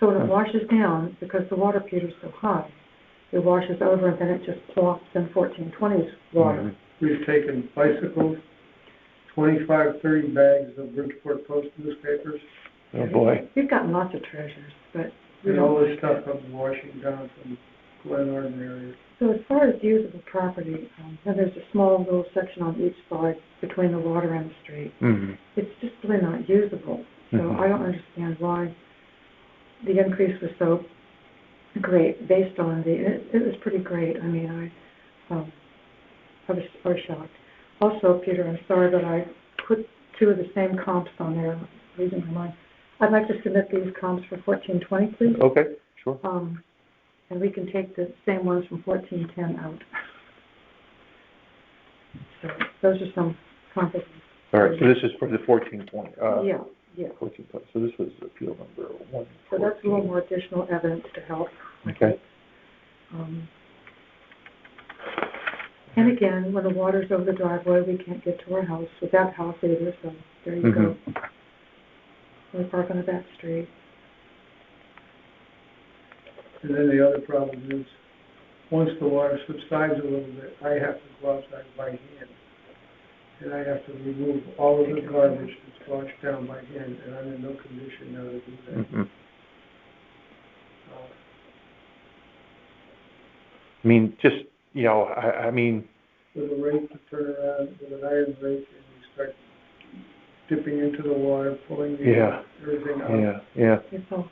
Speaker 5: So when it washes down, because the water Peter's so high, it washes over and then it just plops in 1420's water.
Speaker 1: Mhm.
Speaker 4: We've taken bicycles, 25, 30 bags of Bridgeport Post newspapers,
Speaker 1: Oh, boy.
Speaker 5: We've gotten lots of treasures, but we
Speaker 4: and all
Speaker 5: don't.
Speaker 4: this stuff comes washing down from Glenard area.
Speaker 5: So as far as usable property, then there's a small little section on each side between the water and the street.
Speaker 1: Mm-hmm.
Speaker 5: It's just really not usable. So
Speaker 1: Mhm.
Speaker 5: I don't understand why the increase was so great based on it was pretty great. I mean, I was shocked. Also, Peter, I'm sorry that I put two of the same comps on there. I'm losing my mind. I'd like to submit these comps for 1420, please.
Speaker 1: Okay, sure.
Speaker 5: And we can take the same ones from 1410 out. So those are some comps.
Speaker 1: All right, so this is for the 1420.
Speaker 5: Yeah.
Speaker 1: 1420. So this was appeal number 1.
Speaker 5: So that's a little more additional evidence to help.
Speaker 1: Okay.
Speaker 5: And again, when the water's over the driveway, we can't get to our house with that house either, so there you go. We park on the back street.
Speaker 4: And then the other problem is, once the water subsides a little bit, I have to go outside by hand. And I have to remove all of the garbage that's washed down by hand, and I'm in no condition now to do that.
Speaker 1: Mm-hmm. I mean, just, you know, I mean...
Speaker 4: With a rake, you turn around with an iron rake, and you start dipping into the water, pulling everything out.
Speaker 1: Yeah.
Speaker 5: It's all,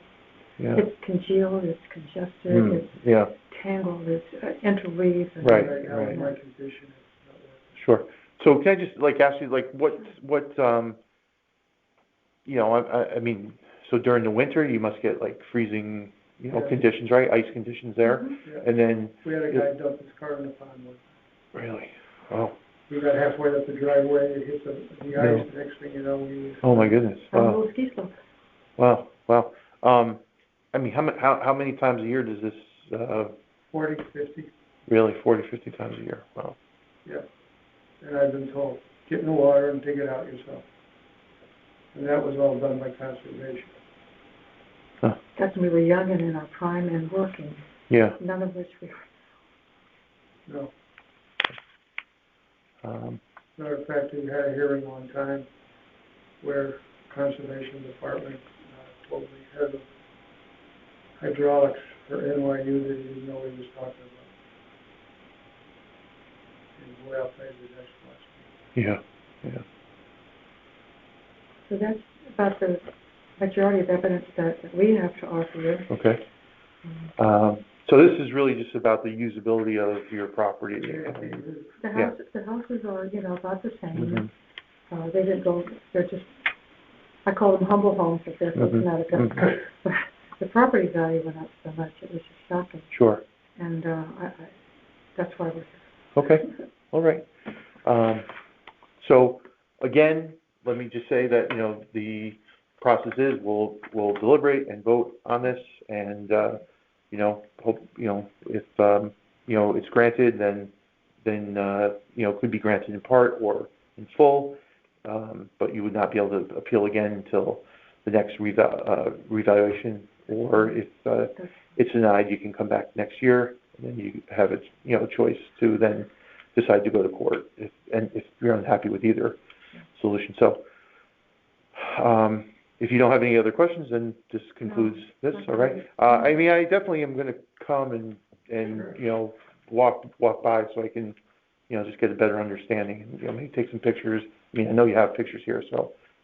Speaker 1: Yeah.
Speaker 5: it's congealed, it's congested, it's tangled, it's interweaved.
Speaker 1: Right.
Speaker 4: In my condition, it's not working.
Speaker 1: Sure. So can I just, like, ask you, like, what you know, I mean, so during the winter, you must get, like, freezing, you know, conditions, right? Ice conditions there?
Speaker 5: Mm-hmm.
Speaker 4: Yeah.
Speaker 1: And then...
Speaker 4: We had a guy dump his car in the pond one time.
Speaker 1: Really? Oh.
Speaker 4: We got halfway up the driveway, it hit the ice, the next thing you know, we...
Speaker 1: Oh, my goodness.
Speaker 5: On a
Speaker 1: Wow.
Speaker 5: little ski slope.
Speaker 1: Wow. I mean, how many times a year does this...
Speaker 4: 40, 50.
Speaker 1: Really? 40, 50 times a year? Wow.
Speaker 4: Yeah. And I've been told, get in the water and dig it out yourself. And that was all done by conservation.
Speaker 1: Huh.
Speaker 5: That's when we were young and in our prime and working.
Speaker 1: Yeah.
Speaker 5: None of which we were.
Speaker 4: No.
Speaker 3: Matter of fact, we had a hearing one time where Conservation Department told the head of hydraulics for NYU that he didn't know what he was talking about. And boy, I'll tell you, that's
Speaker 1: Yeah.
Speaker 5: So that's about the majority of evidence that we have to offer you.
Speaker 1: Okay. So this is really just about the usability of your property.
Speaker 5: The houses are, about the same.
Speaker 1: Mm-hmm.
Speaker 5: They didn't go, they're just, I call them humble homes if they're from Connecticut. But the property value went up so much, it was just shocking.
Speaker 1: Sure.
Speaker 5: And that's why we're here.
Speaker 1: Okay. All right. So again, let me just say that, the process is we'll deliberate and vote on this, and hope if it's granted, then it could be granted in part or in full, but you would not be able to appeal again until the next revaluation, or if it's denied, you can come back next year, and then you have a choice to then decide to go to court if you're unhappy with either solution. So if you don't have any other questions, then this concludes this. All right. I definitely am going to come and walk by so I can just get a better understanding. Maybe take some pictures. I know you have pictures here,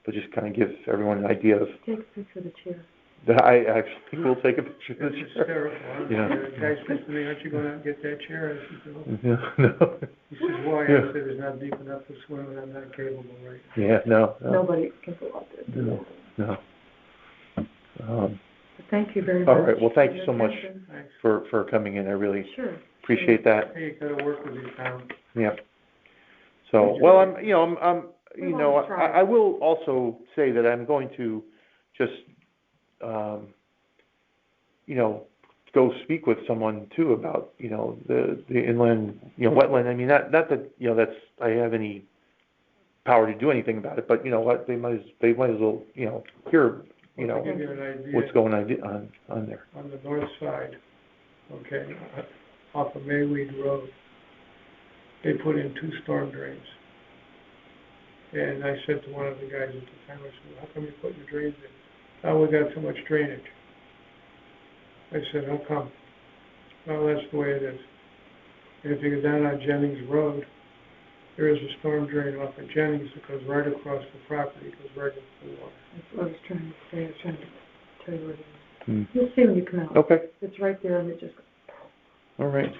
Speaker 1: but just kind of give everyone an idea of.
Speaker 5: Take a picture of the chair.
Speaker 1: I actually will take a picture of
Speaker 4: It's
Speaker 1: the chair.
Speaker 4: hysterical.
Speaker 1: Yeah.
Speaker 4: The guy says to me, aren't you going out and get that chair? I said, no.
Speaker 1: Yeah, no.
Speaker 4: He says, why?
Speaker 1: Yeah.
Speaker 4: I said, it's not deep enough to swim and I'm not capable right now.
Speaker 1: Yeah, no.
Speaker 5: Nobody can go out there.
Speaker 1: No.
Speaker 5: But thank you very much.
Speaker 1: All right, well, thank
Speaker 5: for
Speaker 1: you
Speaker 5: your
Speaker 1: so much
Speaker 5: attention.
Speaker 4: Thanks.
Speaker 1: for coming in. I really
Speaker 5: Sure.
Speaker 1: appreciate that.
Speaker 4: Hey, you gotta work with your town.
Speaker 1: Yeah. So, well, I'm
Speaker 5: We've always tried.
Speaker 1: I will also say that I'm going to just, go speak with someone too about, the inland, wetland. I mean, not that, that's, I have any power to do anything about it, but you know what, they might as well, hear,
Speaker 4: Well, to give you an idea,
Speaker 1: what's going on there.
Speaker 4: on the north side, okay, off of Mayweed Road, they put in 2 storm drains. And I said to one of the guys at the time, I said, how come you put your drains in? Oh, we got too much drainage. I said, how come? Well, that's the way it is. And if you go down on Jennings Road, there is a storm drain off of Jennings that goes right across the property, goes right into the water.
Speaker 5: That's what I was trying to say. I was trying to tell you what it is.
Speaker 1: Hmm.
Speaker 5: You'll see when you come out.
Speaker 1: Okay,
Speaker 5: It's right there and it just,
Speaker 1: all right.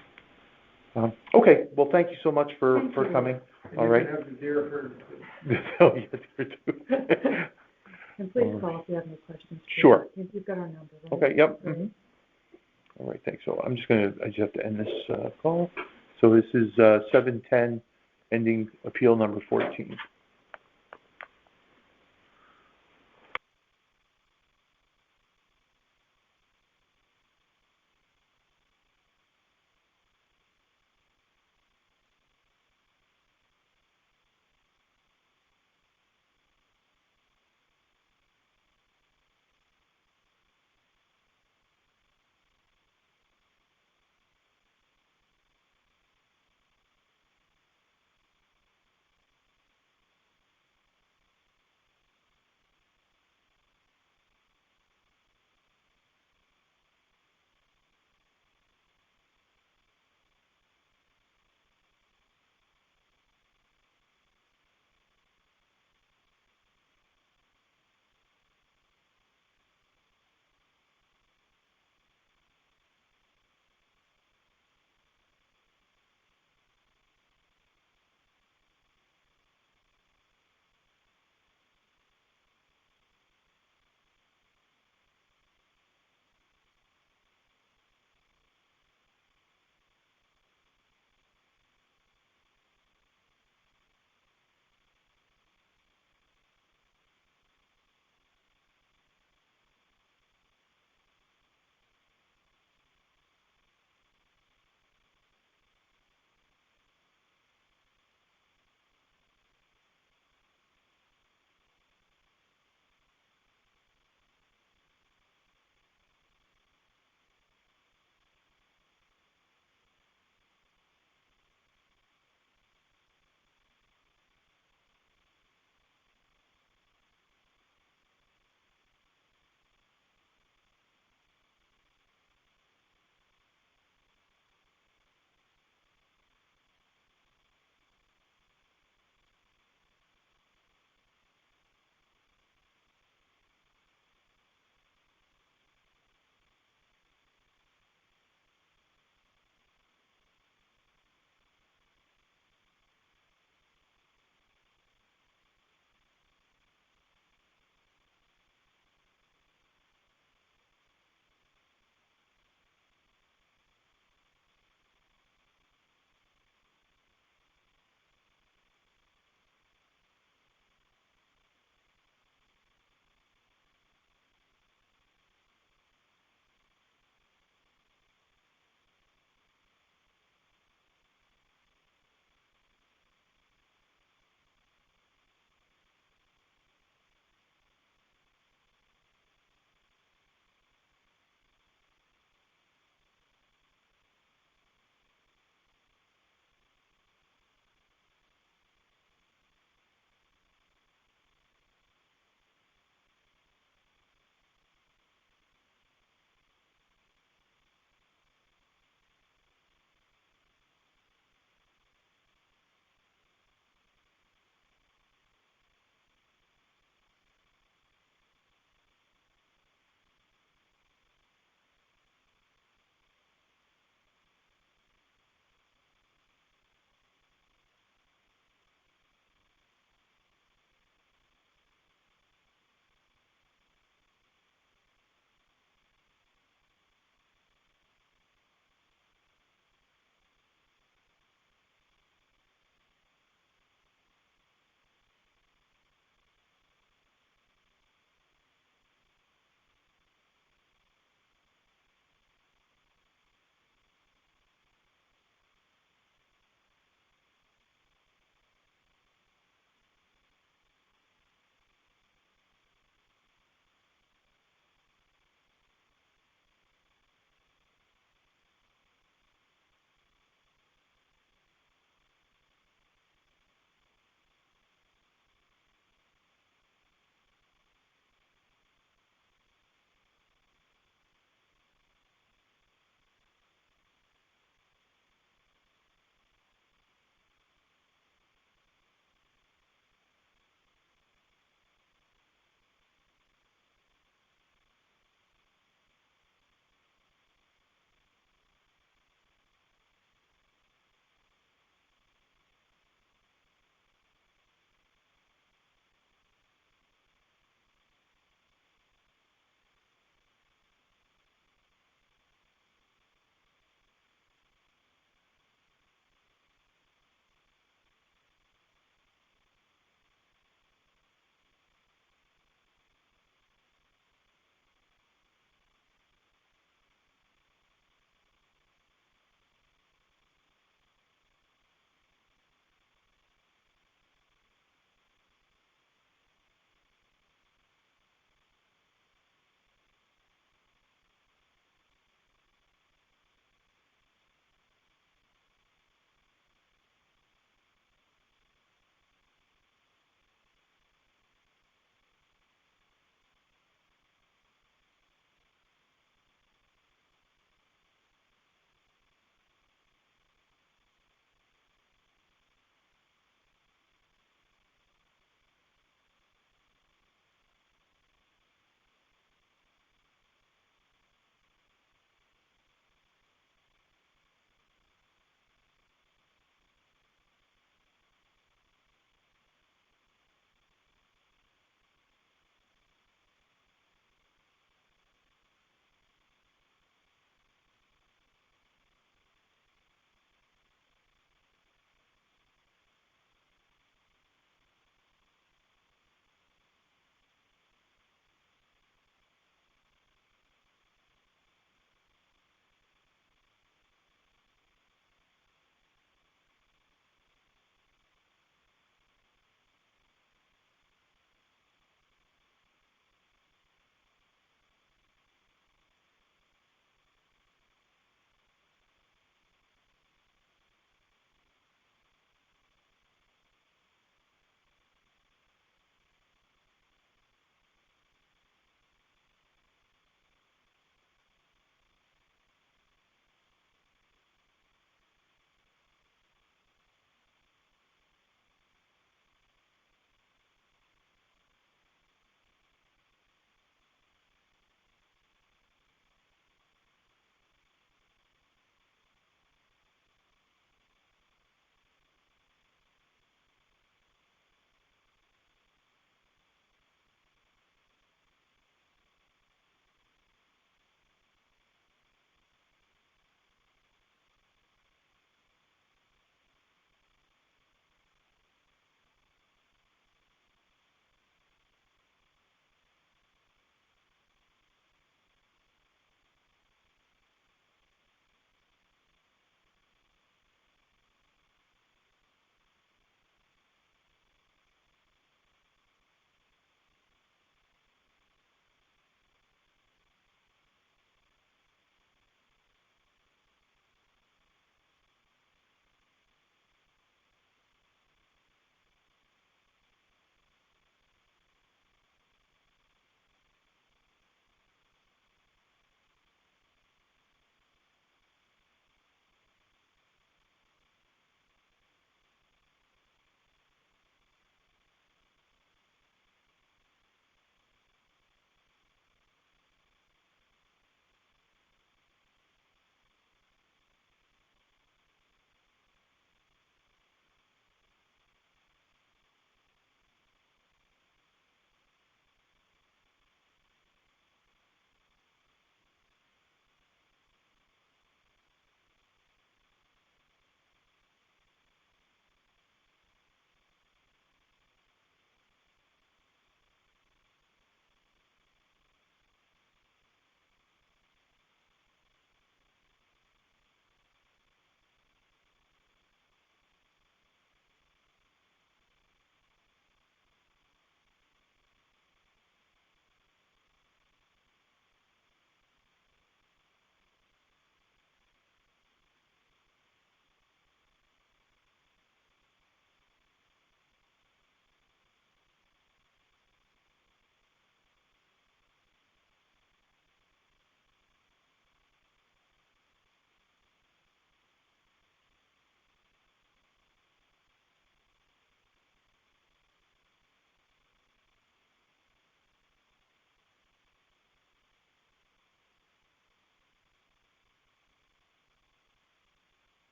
Speaker 1: Okay, well, thank you so much for
Speaker 5: Thank you.
Speaker 1: coming.
Speaker 4: And
Speaker 1: All
Speaker 4: you
Speaker 1: right.
Speaker 4: can have the deer herd too.
Speaker 1: Oh, yeah, there too.
Speaker 5: and please call if you have any questions. too.
Speaker 1: Sure.
Speaker 5: You've got our number, right?
Speaker 1: Okay, yep.
Speaker 5: Right.
Speaker 1: Mhm. All right, thanks. So I just have to end this call. So this is 7:10, ending appeal number 14.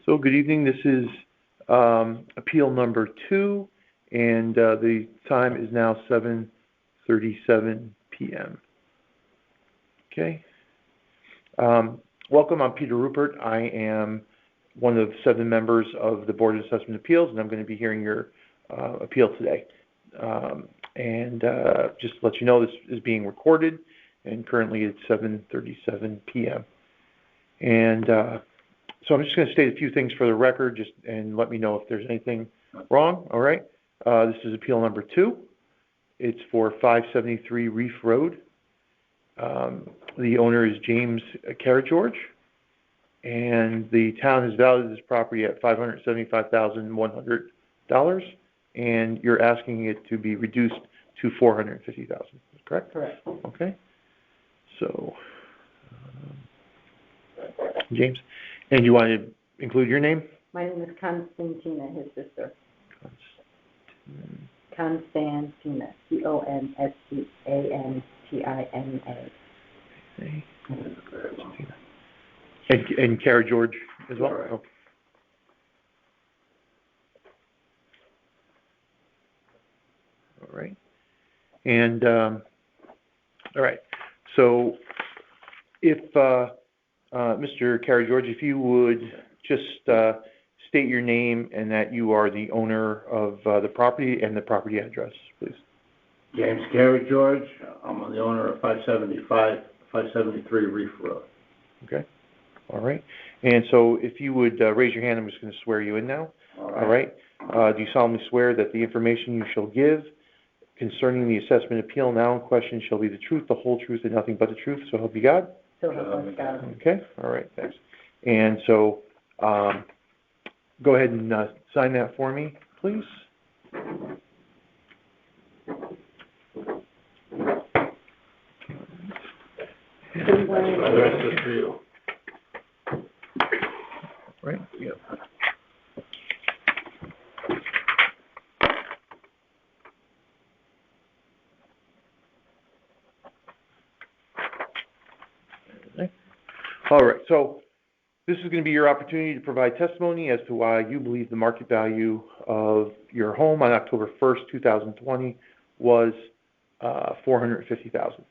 Speaker 1: So good evening. This is appeal number 2, and the time is now 7:37 p.m. Okay. Welcome. I'm Peter Rupert. I am one of 7 members of the Board of Assessment Appeals, and I'm going to be hearing your appeal today. Just to let you know, this is being recorded, and currently it's 7:37 p.m. And so I'm just going to state a few things for the record, and let me know if there's anything wrong. All right. This is appeal number 2. It's for 573 Reef Road. The owner is James Carageorge, and the town has valued this property at $575,100, and you're asking it to be reduced to $450,000. Correct?
Speaker 2: Correct.
Speaker 1: Okay. So, James, and you want to include your name?
Speaker 2: My name is Constantina, his sister. Constantina, Constantina.
Speaker 1: Okay. And Carageorge as well?
Speaker 3: Right.
Speaker 1: Okay. All right. And, all right. So if, Mr. Carageorge, if you would just state your name and that you are the owner of the property and the property address, please.
Speaker 6: James Carageorge. I'm the owner of 573 Reef Road.
Speaker 1: Okay. All right. And so if you would raise your hand, I'm just going to swear you in now.
Speaker 6: All
Speaker 1: All right. Do you solemnly swear that the information you shall give concerning the assessment appeal now in question shall be the truth, the whole truth, and nothing but the truth, so help you God?
Speaker 2: So help us God.
Speaker 1: Okay. All right. Thanks. And so go ahead and sign that for me, please.
Speaker 6: The rest is for you.
Speaker 1: Right? Yep. Okay. All right. So this is going to be your opportunity to provide testimony as to why you believe the market value of your home on October 1st, 2020 was $450,000.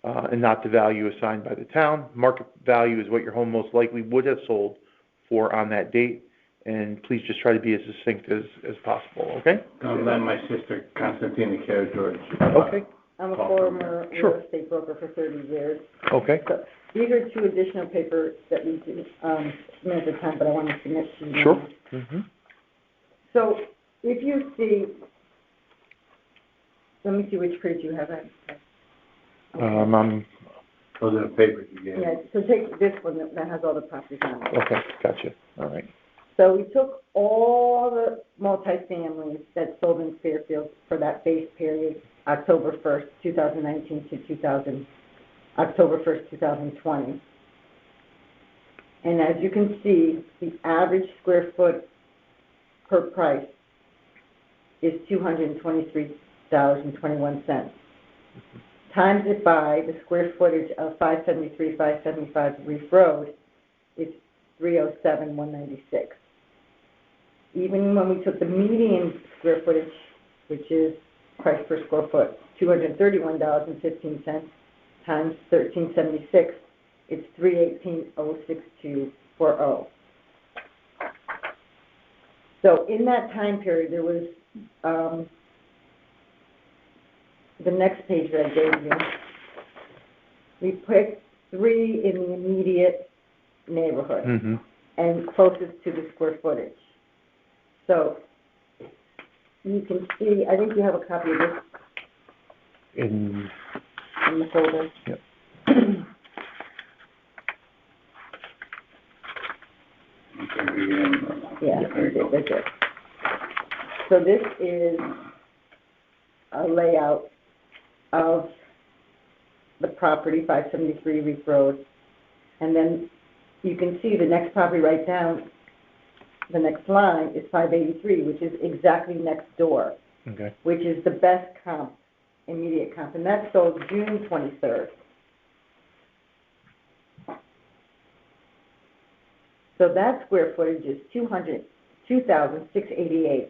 Speaker 1: And not the value assigned by the town. Market value is what your home most likely would have sold for on that date. And please just try to be as succinct as possible, okay?
Speaker 6: I'm my sister, Constantina Carageorge.
Speaker 1: Okay.
Speaker 2: I'm a former
Speaker 1: Sure.
Speaker 2: real estate broker for 30 years.
Speaker 1: Okay.
Speaker 2: So these are 2 additional papers that we didn't submit at the time, but I want to submit to you.
Speaker 1: Sure. Mm-hmm.
Speaker 2: So if you see, let me see which page you have.
Speaker 6: Those are the papers you gave me.
Speaker 2: Yeah, so take this one that has all the properties on it.
Speaker 1: Okay, gotcha. All right.
Speaker 2: So we took all the multifamilies that sold in Fairfield for that base period, October 1st, 2019 to October 1st, 2020. And as you can see, the average square foot per price is $223.21. Times it by the square footage of 575 Reef Road is 307,196. Even when we took the median square footage, which is price per square foot, $231.15 times 1376, it's 318,06240. So in that time period, there was the next page that I gave you. We picked 3 in the immediate neighborhood and closest to the square footage. So you can see, I think you have a copy of this
Speaker 1: In
Speaker 2: the folder.
Speaker 1: Yep.
Speaker 2: Yeah, that's it. So this is a layout of the property, 573 Reef Road. And then you can see the next property right down, the next line is 583, which is exactly next door,
Speaker 1: Okay.
Speaker 2: which is the best comp, immediate comp. And that sold June 23rd.
Speaker 7: So that square footage is 2,688,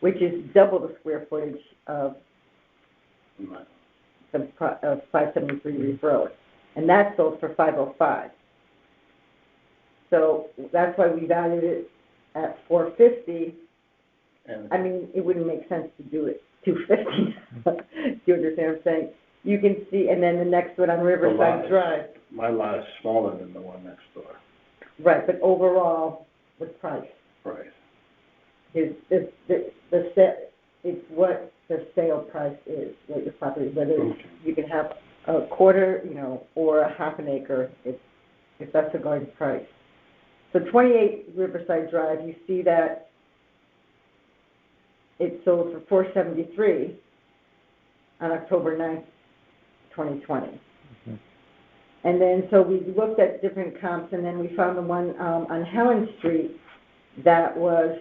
Speaker 7: which is double the square footage of of 573 Reef Road. And that sold for 505. So that's why we valued it at 450. I mean, it wouldn't make sense to do it 250. Do you understand what I'm saying? You can see, and then the next one on Riverside Drive.
Speaker 6: My lot is smaller than the one next door.
Speaker 7: Right, but overall, the price
Speaker 6: Right.
Speaker 7: is it's what the sale price is, what your property, whether you can have a quarter, or a half an acre, if that's the going price. So 28 Riverside Drive, you see that it sold for 473 on October 9th, 2020. Mm-hmm. And then, so we looked at different comps, and then we found the one on Helen Street that was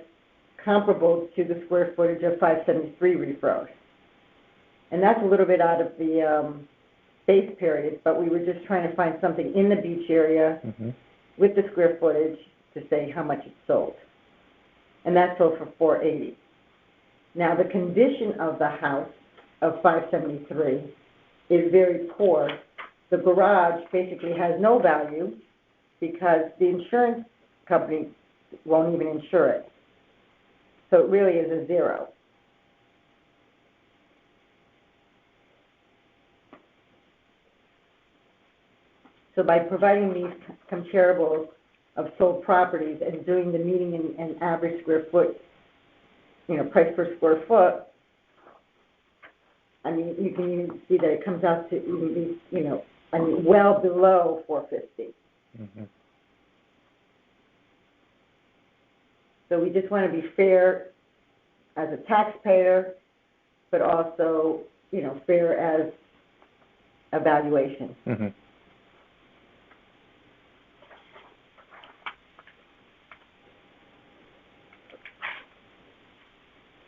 Speaker 7: comparable to the square footage of 573 Reef Road. And that's a little bit out of the base period, but we were just trying to find something in the beach area with the square footage to say how much it sold. And that sold for 480. Now, the condition of the house of 573 is very poor. The garage basically has no value because the insurance company won't even insure it. So it really is a zero. So by providing these comparables of sold properties and doing the median and average square foot, price per square foot, I mean, you can even see that it comes out to even be, well below 450. Mm-hmm. So we just want to be fair as a taxpayer, but also, fair as a valuation. Mm-hmm.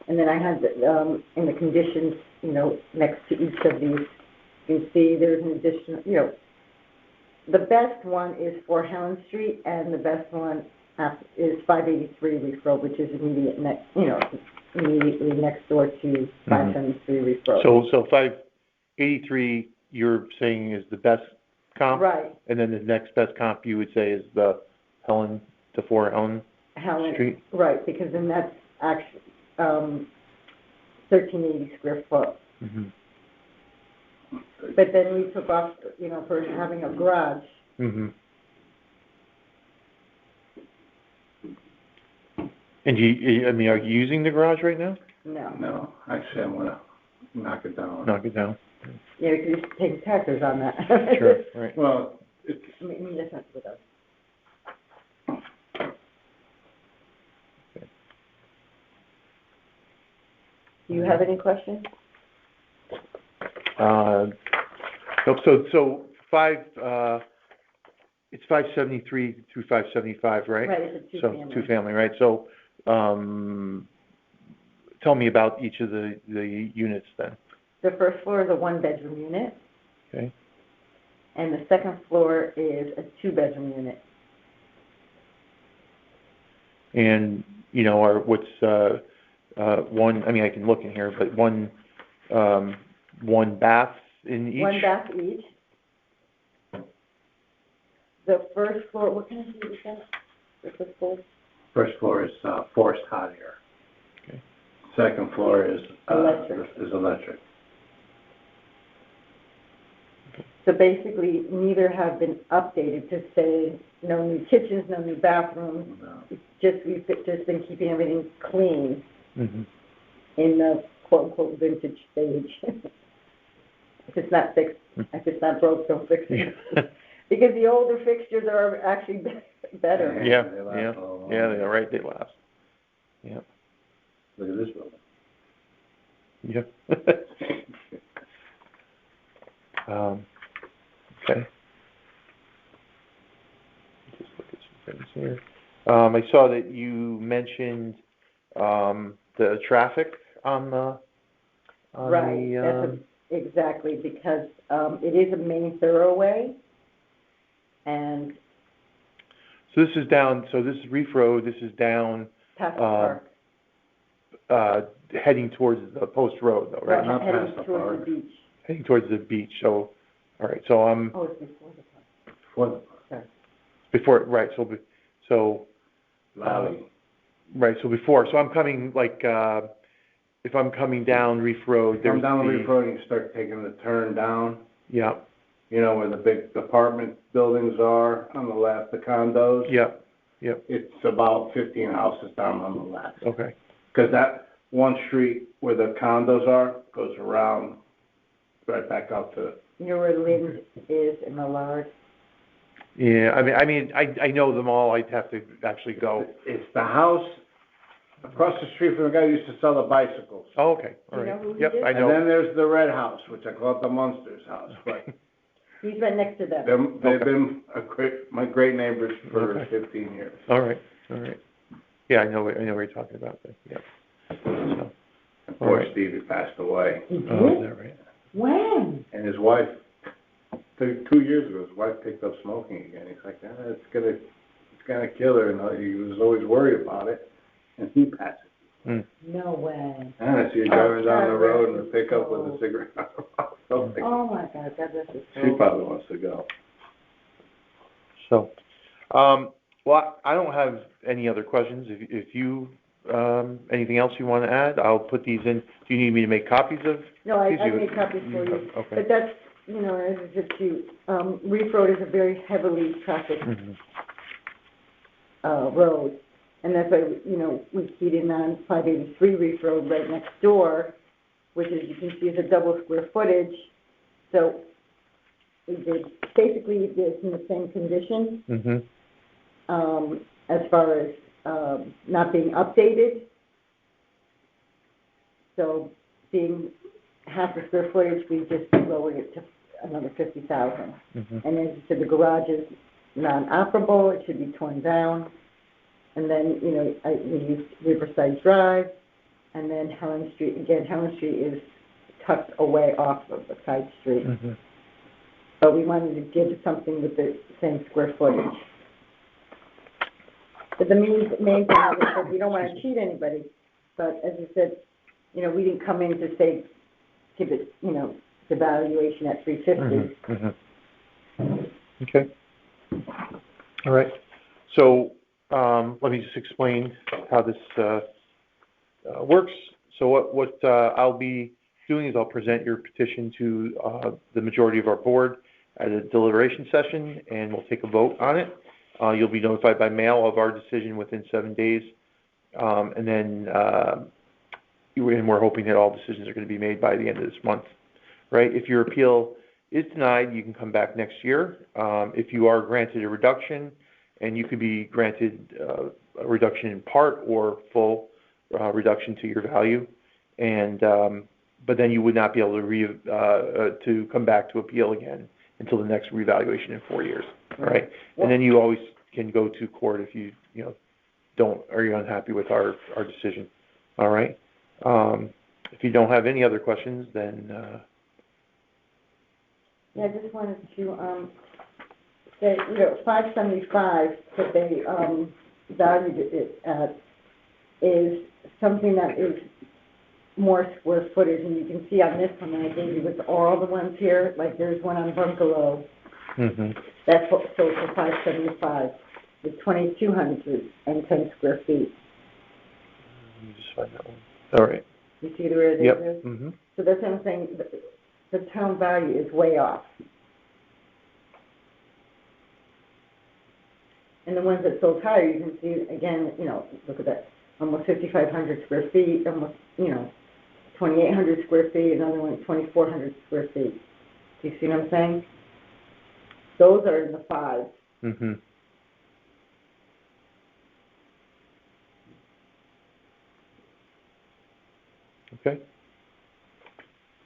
Speaker 7: And then I had in the conditions, next to each of these, you can see there's an additional, the best one is for Helen Street, and the best one is 583 Reef Road, which is immediately next door to 573 Reef Road.
Speaker 1: So 583, you're saying is the best comp?
Speaker 7: Right.
Speaker 1: And then the next best comp you would say is the Helen Street?
Speaker 7: Right, because then that's actually 1380 square foot. Mm-hmm. But then we took off, for having a garage. Mm-hmm.
Speaker 1: And are you using the garage right now?
Speaker 6: No. Actually, I'm gonna knock it down.
Speaker 1: Knock it down.
Speaker 7: Yeah, because you're taking taxes on that.
Speaker 1: Sure. Right.
Speaker 6: Well,
Speaker 7: I mean, that's not with us. Do you have any questions?
Speaker 1: So it's 573 through 575, right?
Speaker 7: Right, it's a two-family.
Speaker 1: So two-family, right? So tell me about each of the units then.
Speaker 7: The first floor is a one-bedroom unit.
Speaker 1: Okay.
Speaker 7: And the second floor is a two-bedroom unit.
Speaker 1: And, what's one, I can look in here, but one bath in each?
Speaker 7: One bath each. The first floor, what kind of heat is that? The first floor?
Speaker 6: First floor is forced hot air.
Speaker 1: Okay.
Speaker 6: Second floor is
Speaker 7: electric. So basically, neither have been updated to say no new kitchens, no new bathrooms.
Speaker 6: No.
Speaker 7: We've just been keeping everything clean in the quote unquote vintage stage. If it's not fixed, if it's not broke, don't fix it. Because the older fixtures are actually better.
Speaker 1: Yeah, they are right. They last. Yeah.
Speaker 6: Look at this building.
Speaker 1: Yeah. Okay. Just look at some things here. I saw that you mentioned the traffic on the
Speaker 7: Right. Exactly, because it is a main thoroughway, and
Speaker 1: So this is down, so this is Reef Road, this is down,
Speaker 7: Past the park.
Speaker 1: heading towards the Post Road though, right?
Speaker 6: Not
Speaker 7: Heading
Speaker 6: past the
Speaker 7: towards
Speaker 6: park.
Speaker 7: the beach.
Speaker 1: Heading towards the beach, so, all right, so I'm,
Speaker 7: Oh, it's before the park.
Speaker 6: For the park.
Speaker 1: before, right, so,
Speaker 6: Valley.
Speaker 1: right, so before, so I'm coming, like, if I'm coming down Reef Road, there's
Speaker 6: Come down
Speaker 1: the,
Speaker 6: Reef Road and you start taking the turn down,
Speaker 1: yeah,
Speaker 6: you know, where the big apartment buildings are on the left, the condos.
Speaker 1: yeah,
Speaker 6: It's about 15 houses down on the left.
Speaker 1: okay.
Speaker 6: Because that one street where the condos are goes around right back out to,
Speaker 7: You know where Lynn's is in Millard?
Speaker 1: Yeah, I know them all, I'd have to actually go.
Speaker 6: it's the house across the street from the guy who used to sell the bicycles.
Speaker 1: Oh, okay, all
Speaker 7: You know
Speaker 1: right.
Speaker 7: who he
Speaker 1: Yep,
Speaker 7: is?
Speaker 1: I
Speaker 6: And
Speaker 1: know.
Speaker 6: then there's the red house, which I call it the Munsters house, but
Speaker 7: He's right next to them.
Speaker 6: they've
Speaker 1: Okay.
Speaker 6: been my great neighbors for
Speaker 1: Okay.
Speaker 6: 15 years.
Speaker 1: All right. Yeah, I know what you're talking about, then, yeah. So,
Speaker 6: And
Speaker 1: All
Speaker 6: poor
Speaker 1: right.
Speaker 6: Stevie passed away,
Speaker 7: He
Speaker 1: oh, is
Speaker 7: did?
Speaker 1: that right?
Speaker 7: When?
Speaker 6: and his wife, 2 years ago, his wife picked up smoking again. He's like, it's gonna kill her, and he was always worried about it, and he passed it.
Speaker 7: No way.
Speaker 6: And I see her driving down the road in a pickup with a cigarette out of her mouth. So, like,
Speaker 7: Oh my God, God bless his soul.
Speaker 6: she probably wants to go.
Speaker 1: So, well, I don't have any other questions. If you, anything else you want to add, I'll put these in. Do you need me to make copies of?
Speaker 7: No, I
Speaker 1: these?
Speaker 7: made copies for you.
Speaker 1: Okay.
Speaker 7: But that's, you know, as I said to you, Reef Road is a very heavily trafficked,
Speaker 1: Mhm.
Speaker 7: road. And that's why, you know, we keyed in on 583 Reef Road right next door, which is, you can see is a double square footage. So basically it's in the same condition, as far as, not being updated. So being half the square footage, we just lowered it to another 50,000.
Speaker 1: Mhm.
Speaker 7: And as you said, the garage is non-operable, it should be torn down. And then, you know, we used Riverside Drive, and then Helen Street. Again, Helen Street is tucked away off of the side street.
Speaker 1: Mhm.
Speaker 7: But we wanted to give something with the same square footage. But the main thing is that we don't want to cheat anybody. But as you said, you know, we didn't come in to say, give it, you know, the valuation at $350.
Speaker 1: Mhm. Okay. All right. So, let me just explain how this works. So what I'll be doing is I'll present your petition to the majority of our board at a deliberation session, and we'll take a vote on it. You'll be notified by mail of our decision within 7 days, and then and we're hoping that all decisions are going to be made by the end of this month, right? If your appeal is denied, you can come back next year. If you are granted a reduction, and you could be granted a reduction in part or full reduction to your value, and but then you would not be able to come back to appeal again until the next revaluation in 4 years, right? And then you always can go to court if you are you unhappy with our decision, all right? If you don't have any other questions, then
Speaker 7: Yeah, I just wanted to say, you know, 575 that they valued it at is something that is more square footage, and you can see on this one that I gave you with all the ones here, like there's one on Bungalow. That's what sold for 575 with 2,210 square feet.
Speaker 1: let me just find that one. All right.
Speaker 7: You see where it is?
Speaker 1: Yep.
Speaker 7: So that's what I'm saying, the town value is way off. And the ones that sold higher, you can see, again, you know, look at that, almost 5,500 square feet, almost, 2,800 square feet, another one 2,400 square feet. Do you see what I'm saying? Those are in the fives.
Speaker 1: Okay.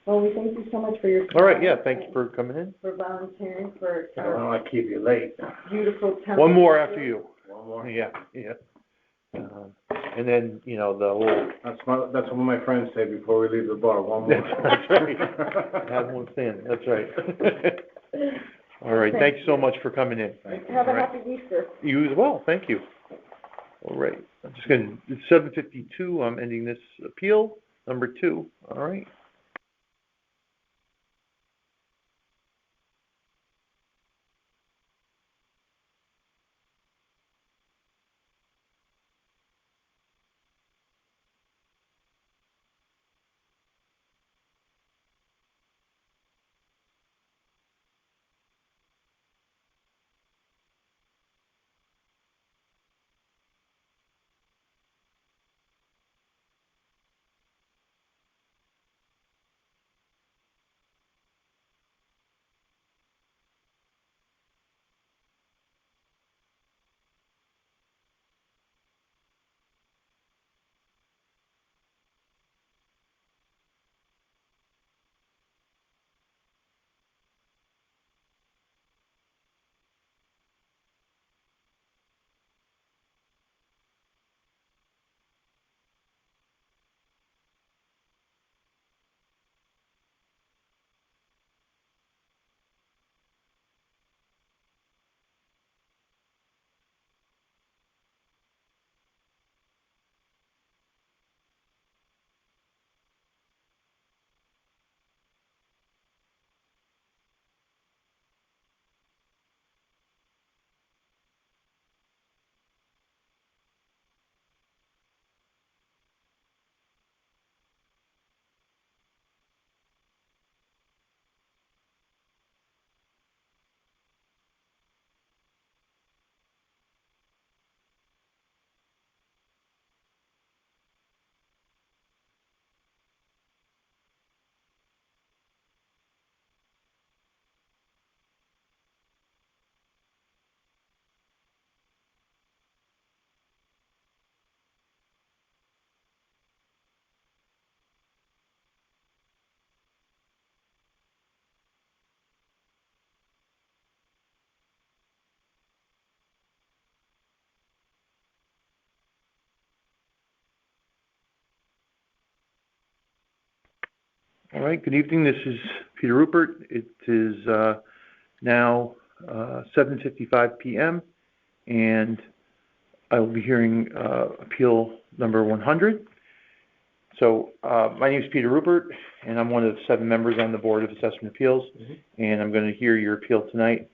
Speaker 7: Well, we thank you so much for your.
Speaker 1: All right. Yeah. Thank you for coming in.
Speaker 7: For volunteering for
Speaker 6: I don't
Speaker 7: our
Speaker 6: want to keep you late.
Speaker 7: beautiful town.
Speaker 1: One more after you.
Speaker 6: One more.
Speaker 1: Yeah. And then, the whole,
Speaker 6: That's what my friends say before we leave the bar. One more.
Speaker 1: That's right. Have one stand, that's right. All right,
Speaker 7: Thank
Speaker 1: thank you so
Speaker 7: you.
Speaker 1: much for coming in.
Speaker 7: Have a
Speaker 1: All right.
Speaker 7: happy Easter.
Speaker 1: You as well, thank you. All right, I'm just gonna, it's 7:52, I'm ending this appeal, number 2, all right. All right, good evening, this is Peter Rupert. It is now 7:55 p.m. and I will be hearing appeal number 100. So my name is Peter Rupert and I'm one of 7 members on the Board of Assessment Appeals, and I'm going to hear your appeal tonight.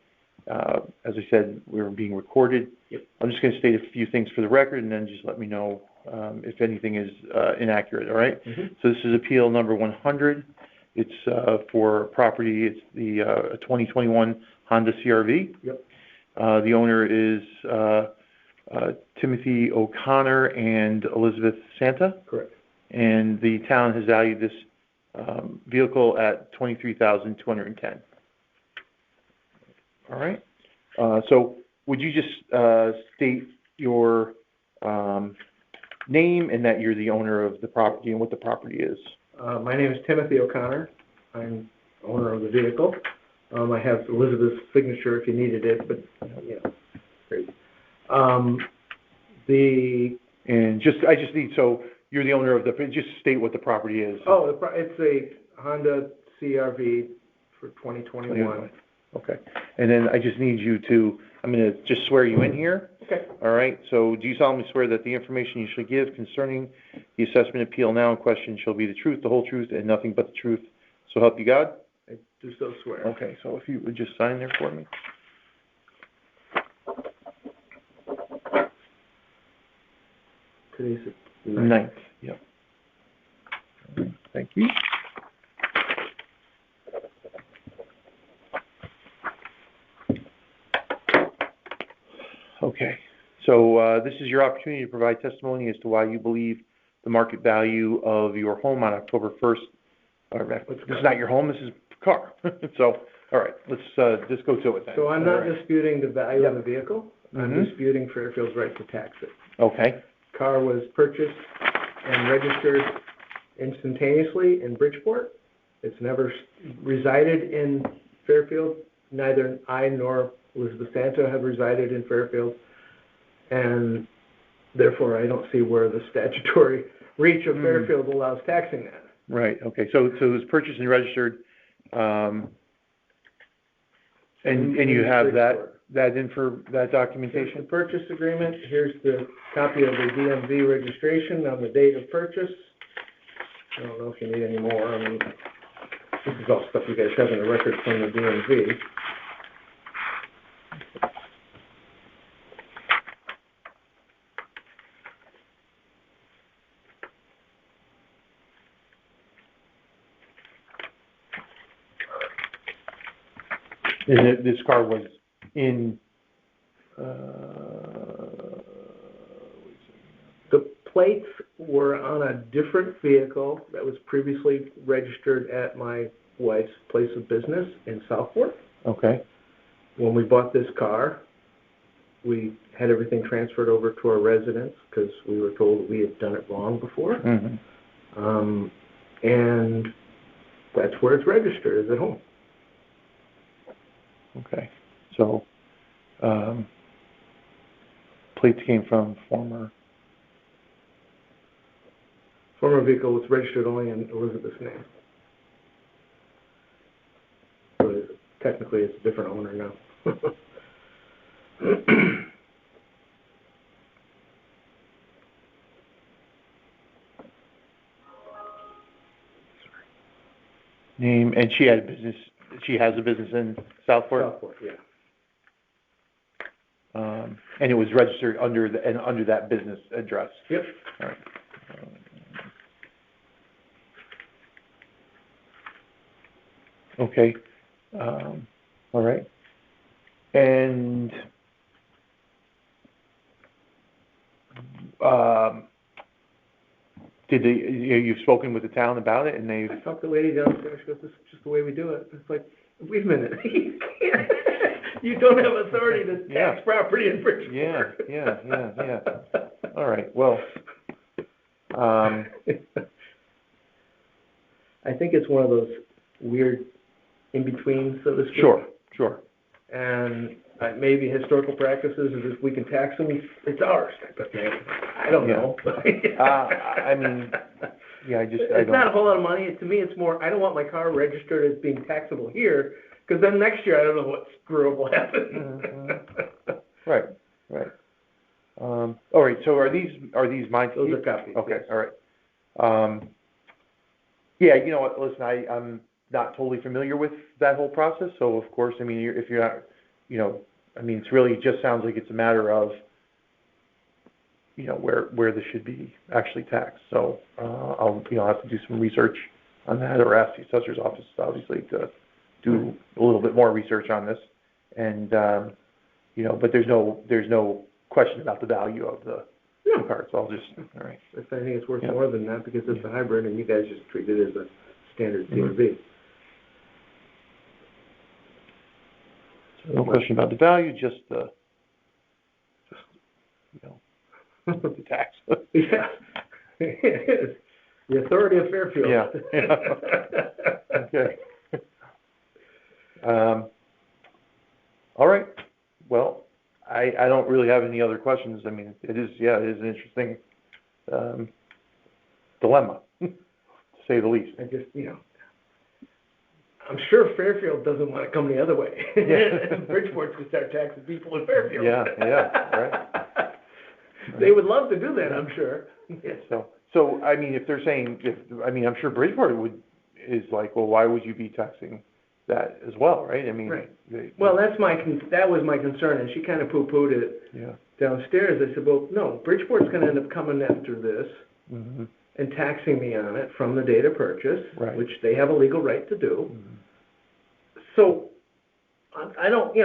Speaker 1: As I said, we're being recorded.
Speaker 8: Yep.
Speaker 1: I'm just going to state a few things for the record and then just let me know if anything is inaccurate, all right? So this is appeal number 100. It's for property, it's the 2021 Honda CRV.
Speaker 8: Yep.
Speaker 1: The owner is Timothy O'Connor and Elizabeth Santa.
Speaker 8: Correct.
Speaker 1: And the town has valued this vehicle at $23,210. All right. So would you just state your name and that you're the owner of the property and what the property is?
Speaker 8: My name is Timothy O'Connor. I'm owner of the vehicle. I have Elizabeth's signature if you needed it, but, you know, crazy.
Speaker 1: I just need, so you're the owner of the, just state what the property is.
Speaker 8: Oh, it's a Honda CRV for 2021.
Speaker 1: Okay. And then I just need you to, I'm going to just swear you in here.
Speaker 8: Okay.
Speaker 1: All right. So do you solemnly swear that the information you shall give concerning the assessment appeal now in question shall be the truth, the whole truth, and nothing but the truth? So help you God?
Speaker 8: I do so swear.
Speaker 1: Okay. So if you would just sign there for me.
Speaker 8: Today's the
Speaker 1: 9th. Yep. Thank you. Okay, so this is your opportunity to provide testimony as to why you believe the market value of your home on October 1st, this is not your home, this is a car. So, all right, let's just go to it then.
Speaker 8: So I'm not disputing the value of the vehicle. I'm
Speaker 1: Mhm.
Speaker 8: disputing Fairfield's right to tax it.
Speaker 1: Okay,
Speaker 8: Car was purchased and registered instantaneously in Bridgeport. It's never resided in Fairfield. Neither I nor Elizabeth Santa have resided in Fairfield. And therefore, I don't see where the statutory reach of Fairfield allows taxing that.
Speaker 1: right, okay, so it was purchased and registered And you have
Speaker 8: Bridgeport.
Speaker 1: that
Speaker 8: Here's the
Speaker 1: documentation?
Speaker 8: purchase agreement, here's the copy of the DMV registration on the date of purchase. I don't know if you need any more, I mean, this is all stuff you guys have in the record from the DMV.
Speaker 1: And this car was in,
Speaker 8: The plates were on a different vehicle that was previously registered at my wife's place of business in Southport.
Speaker 1: okay,
Speaker 8: When we bought this car, we had everything transferred over to our residence because we were told that we had done it wrong before.
Speaker 1: mm-hmm.
Speaker 8: And that's where it's registered, is at home.
Speaker 1: Okay, so, plates came from former,
Speaker 8: Vehicle was registered only in Elizabeth's name. So technically it's a different owner now.
Speaker 1: name, and she has a business in Southport?
Speaker 8: Southport, yeah.
Speaker 1: And it was registered under that business address?
Speaker 8: Yep.
Speaker 1: All right. Okay, all right. And, you've spoken with the town about it, and
Speaker 8: I
Speaker 1: they've,
Speaker 8: talked to the lady downstairs, she goes, this is just the way we do it. It's like, wait a minute, you don't have authority to tax property in Bridgeport.
Speaker 1: yeah. All right, well,
Speaker 8: I think it's one of those weird in-between, so to speak.
Speaker 1: Sure.
Speaker 8: And maybe historical practices is if we can tax them, it's ours type of thing. I don't know.
Speaker 1: I mean, I
Speaker 8: It's not a whole lot of money. To me, it's more, I don't want my car registered as being taxable here, because then next year I don't know what screw up will happen.
Speaker 1: Right. All right, so are these mine?
Speaker 8: Those are copies.
Speaker 1: Okay,
Speaker 8: yes.
Speaker 1: all right. Yeah, you know what, listen, I'm not totally familiar with that whole process, so of course, I mean, if you're not, it's really, it just sounds like it's a matter of, where this should be actually taxed. So, I'll have to do some research on that, or ask the assessor's office, obviously, to do a little bit more research on this. And, but there's no question about the value of the car, so I'll just, all right.
Speaker 8: I think it's worth more than that, because it's a hybrid, and you guys just treat it as a standard DMV.
Speaker 1: So no question about the value, just the tax.
Speaker 8: Yeah. The authority of Fairfield.
Speaker 1: Yeah. Okay. All right. Well, I don't really have any other questions. I mean, it is an interesting dilemma, to say the least.
Speaker 8: I just, I'm sure Fairfield doesn't want to come the other way.
Speaker 1: Yeah.
Speaker 8: Bridgeport's going to start taxing people in Fairfield.
Speaker 1: Yeah, right.
Speaker 8: They would love to do that, I'm sure.
Speaker 1: So I mean, if they're saying, I'm sure Bridgeport is like, well, why would you be taxing that as well, right? I mean,
Speaker 8: right. Well, that was my concern, and she kind of poo-pooed it downstairs. I said, well, no, Bridgeport's going to end up coming after this and taxing me on it from the date of purchase, which they have a legal right to do. So I don't,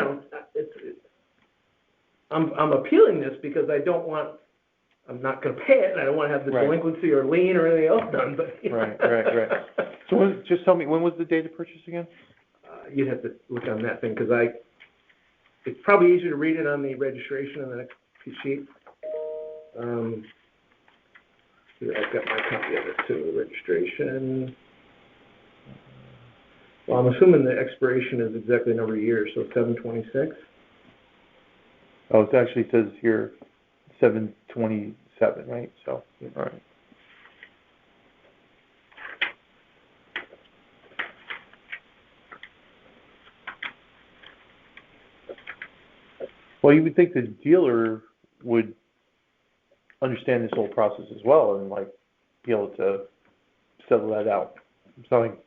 Speaker 8: I'm appealing this because I'm not going to pay it, and I don't want to have the delinquency or lien or anything else done. But
Speaker 1: right. So just tell me, when was the date of purchase again?
Speaker 8: You'd have to look on that thing, because it's probably easier to read it on the registration on the next sheet. Here, I've got my copy of it too, the registration. Well, I'm assuming the expiration is exactly the number of years, so 7/26.
Speaker 1: Oh, it actually says here 7/27, right? So, all right. Well, you would think the dealer would understand this whole process as well and like be able to settle that out. So like,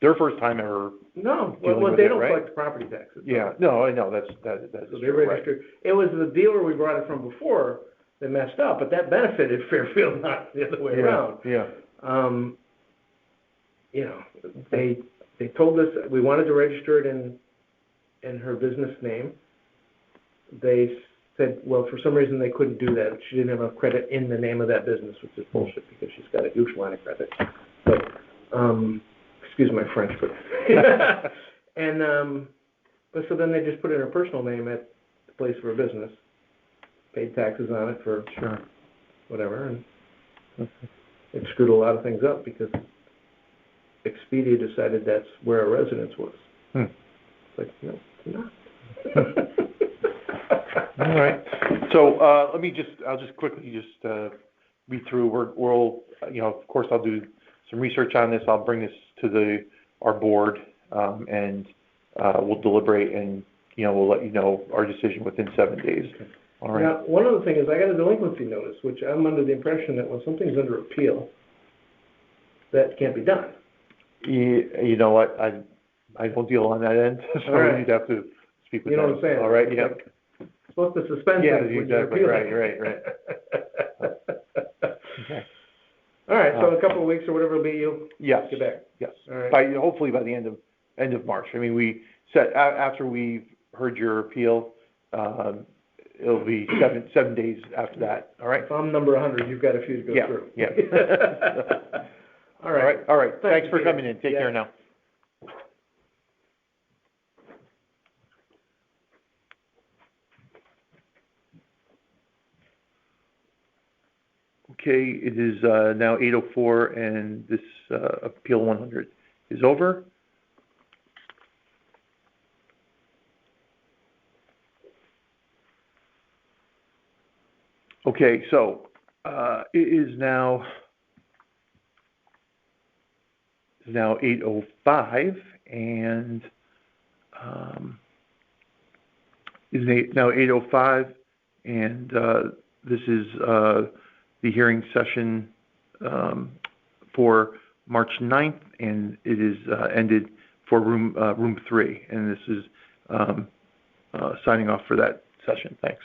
Speaker 1: their first time ever.
Speaker 8: No,
Speaker 1: dealing
Speaker 8: well,
Speaker 1: with
Speaker 8: they
Speaker 1: it,
Speaker 8: don't
Speaker 1: right?
Speaker 8: collect property taxes.
Speaker 1: Yeah, no, I know, that's
Speaker 8: So they
Speaker 1: true, right.
Speaker 8: registered, it was the dealer we brought it from before that messed up, but that benefited Fairfield, not the other way around.
Speaker 1: Yeah,
Speaker 8: You know, they told us we wanted to register it in her business name. They said, well, for some reason they couldn't do that. She didn't have enough credit in the name of that business, which is bullshit because she's got a huge line of credit. But, excuse my French, but, but so then they just put in her personal name at the place for her business, paid taxes on it for
Speaker 1: sure.
Speaker 8: whatever, and it screwed a lot of things up because Expedia decided that's where our residence was. It's like, no, it's not.
Speaker 1: All right. So I'll just quickly read through. We'll of course I'll do some research on this. I'll bring this to our board, and we'll deliberate, and we'll let you know our decision within 7 days.
Speaker 8: Okay.
Speaker 1: All right.
Speaker 8: Now, one other thing is I got a delinquency notice, which I'm under the impression that when something's under appeal, that can't be done.
Speaker 1: You know what? I don't deal on that end, so
Speaker 8: right.
Speaker 1: you'd have to speak with
Speaker 8: You know
Speaker 1: them.
Speaker 8: what I'm saying?
Speaker 1: All right.
Speaker 8: It's
Speaker 1: Yeah.
Speaker 8: like, supposed to suspend
Speaker 1: Yeah,
Speaker 8: things when you're
Speaker 1: exactly.
Speaker 8: appealing.
Speaker 1: Right. Okay.
Speaker 8: All right, so in a couple of weeks or whatever it'll be, you'll
Speaker 1: Yes.
Speaker 8: get back.
Speaker 1: Yes.
Speaker 8: All right.
Speaker 1: Hopefully by the end of March. I mean, we said after we've heard your appeal, it'll be seven days after that. All right.
Speaker 8: If I'm number 100, you've got a few to go through.
Speaker 1: Yeah.
Speaker 8: All right.
Speaker 1: All right. Thanks
Speaker 8: you,
Speaker 1: for
Speaker 8: Peter.
Speaker 1: coming in. Take
Speaker 8: Yeah.
Speaker 1: care now. Okay, it is now 8:04, and this Appeal 100 is over. Okay, so it is now 8:05, and now 8:05, and this is the hearing session for March 9th, and it is ended for room 3, and this is signing off for that session. Thanks.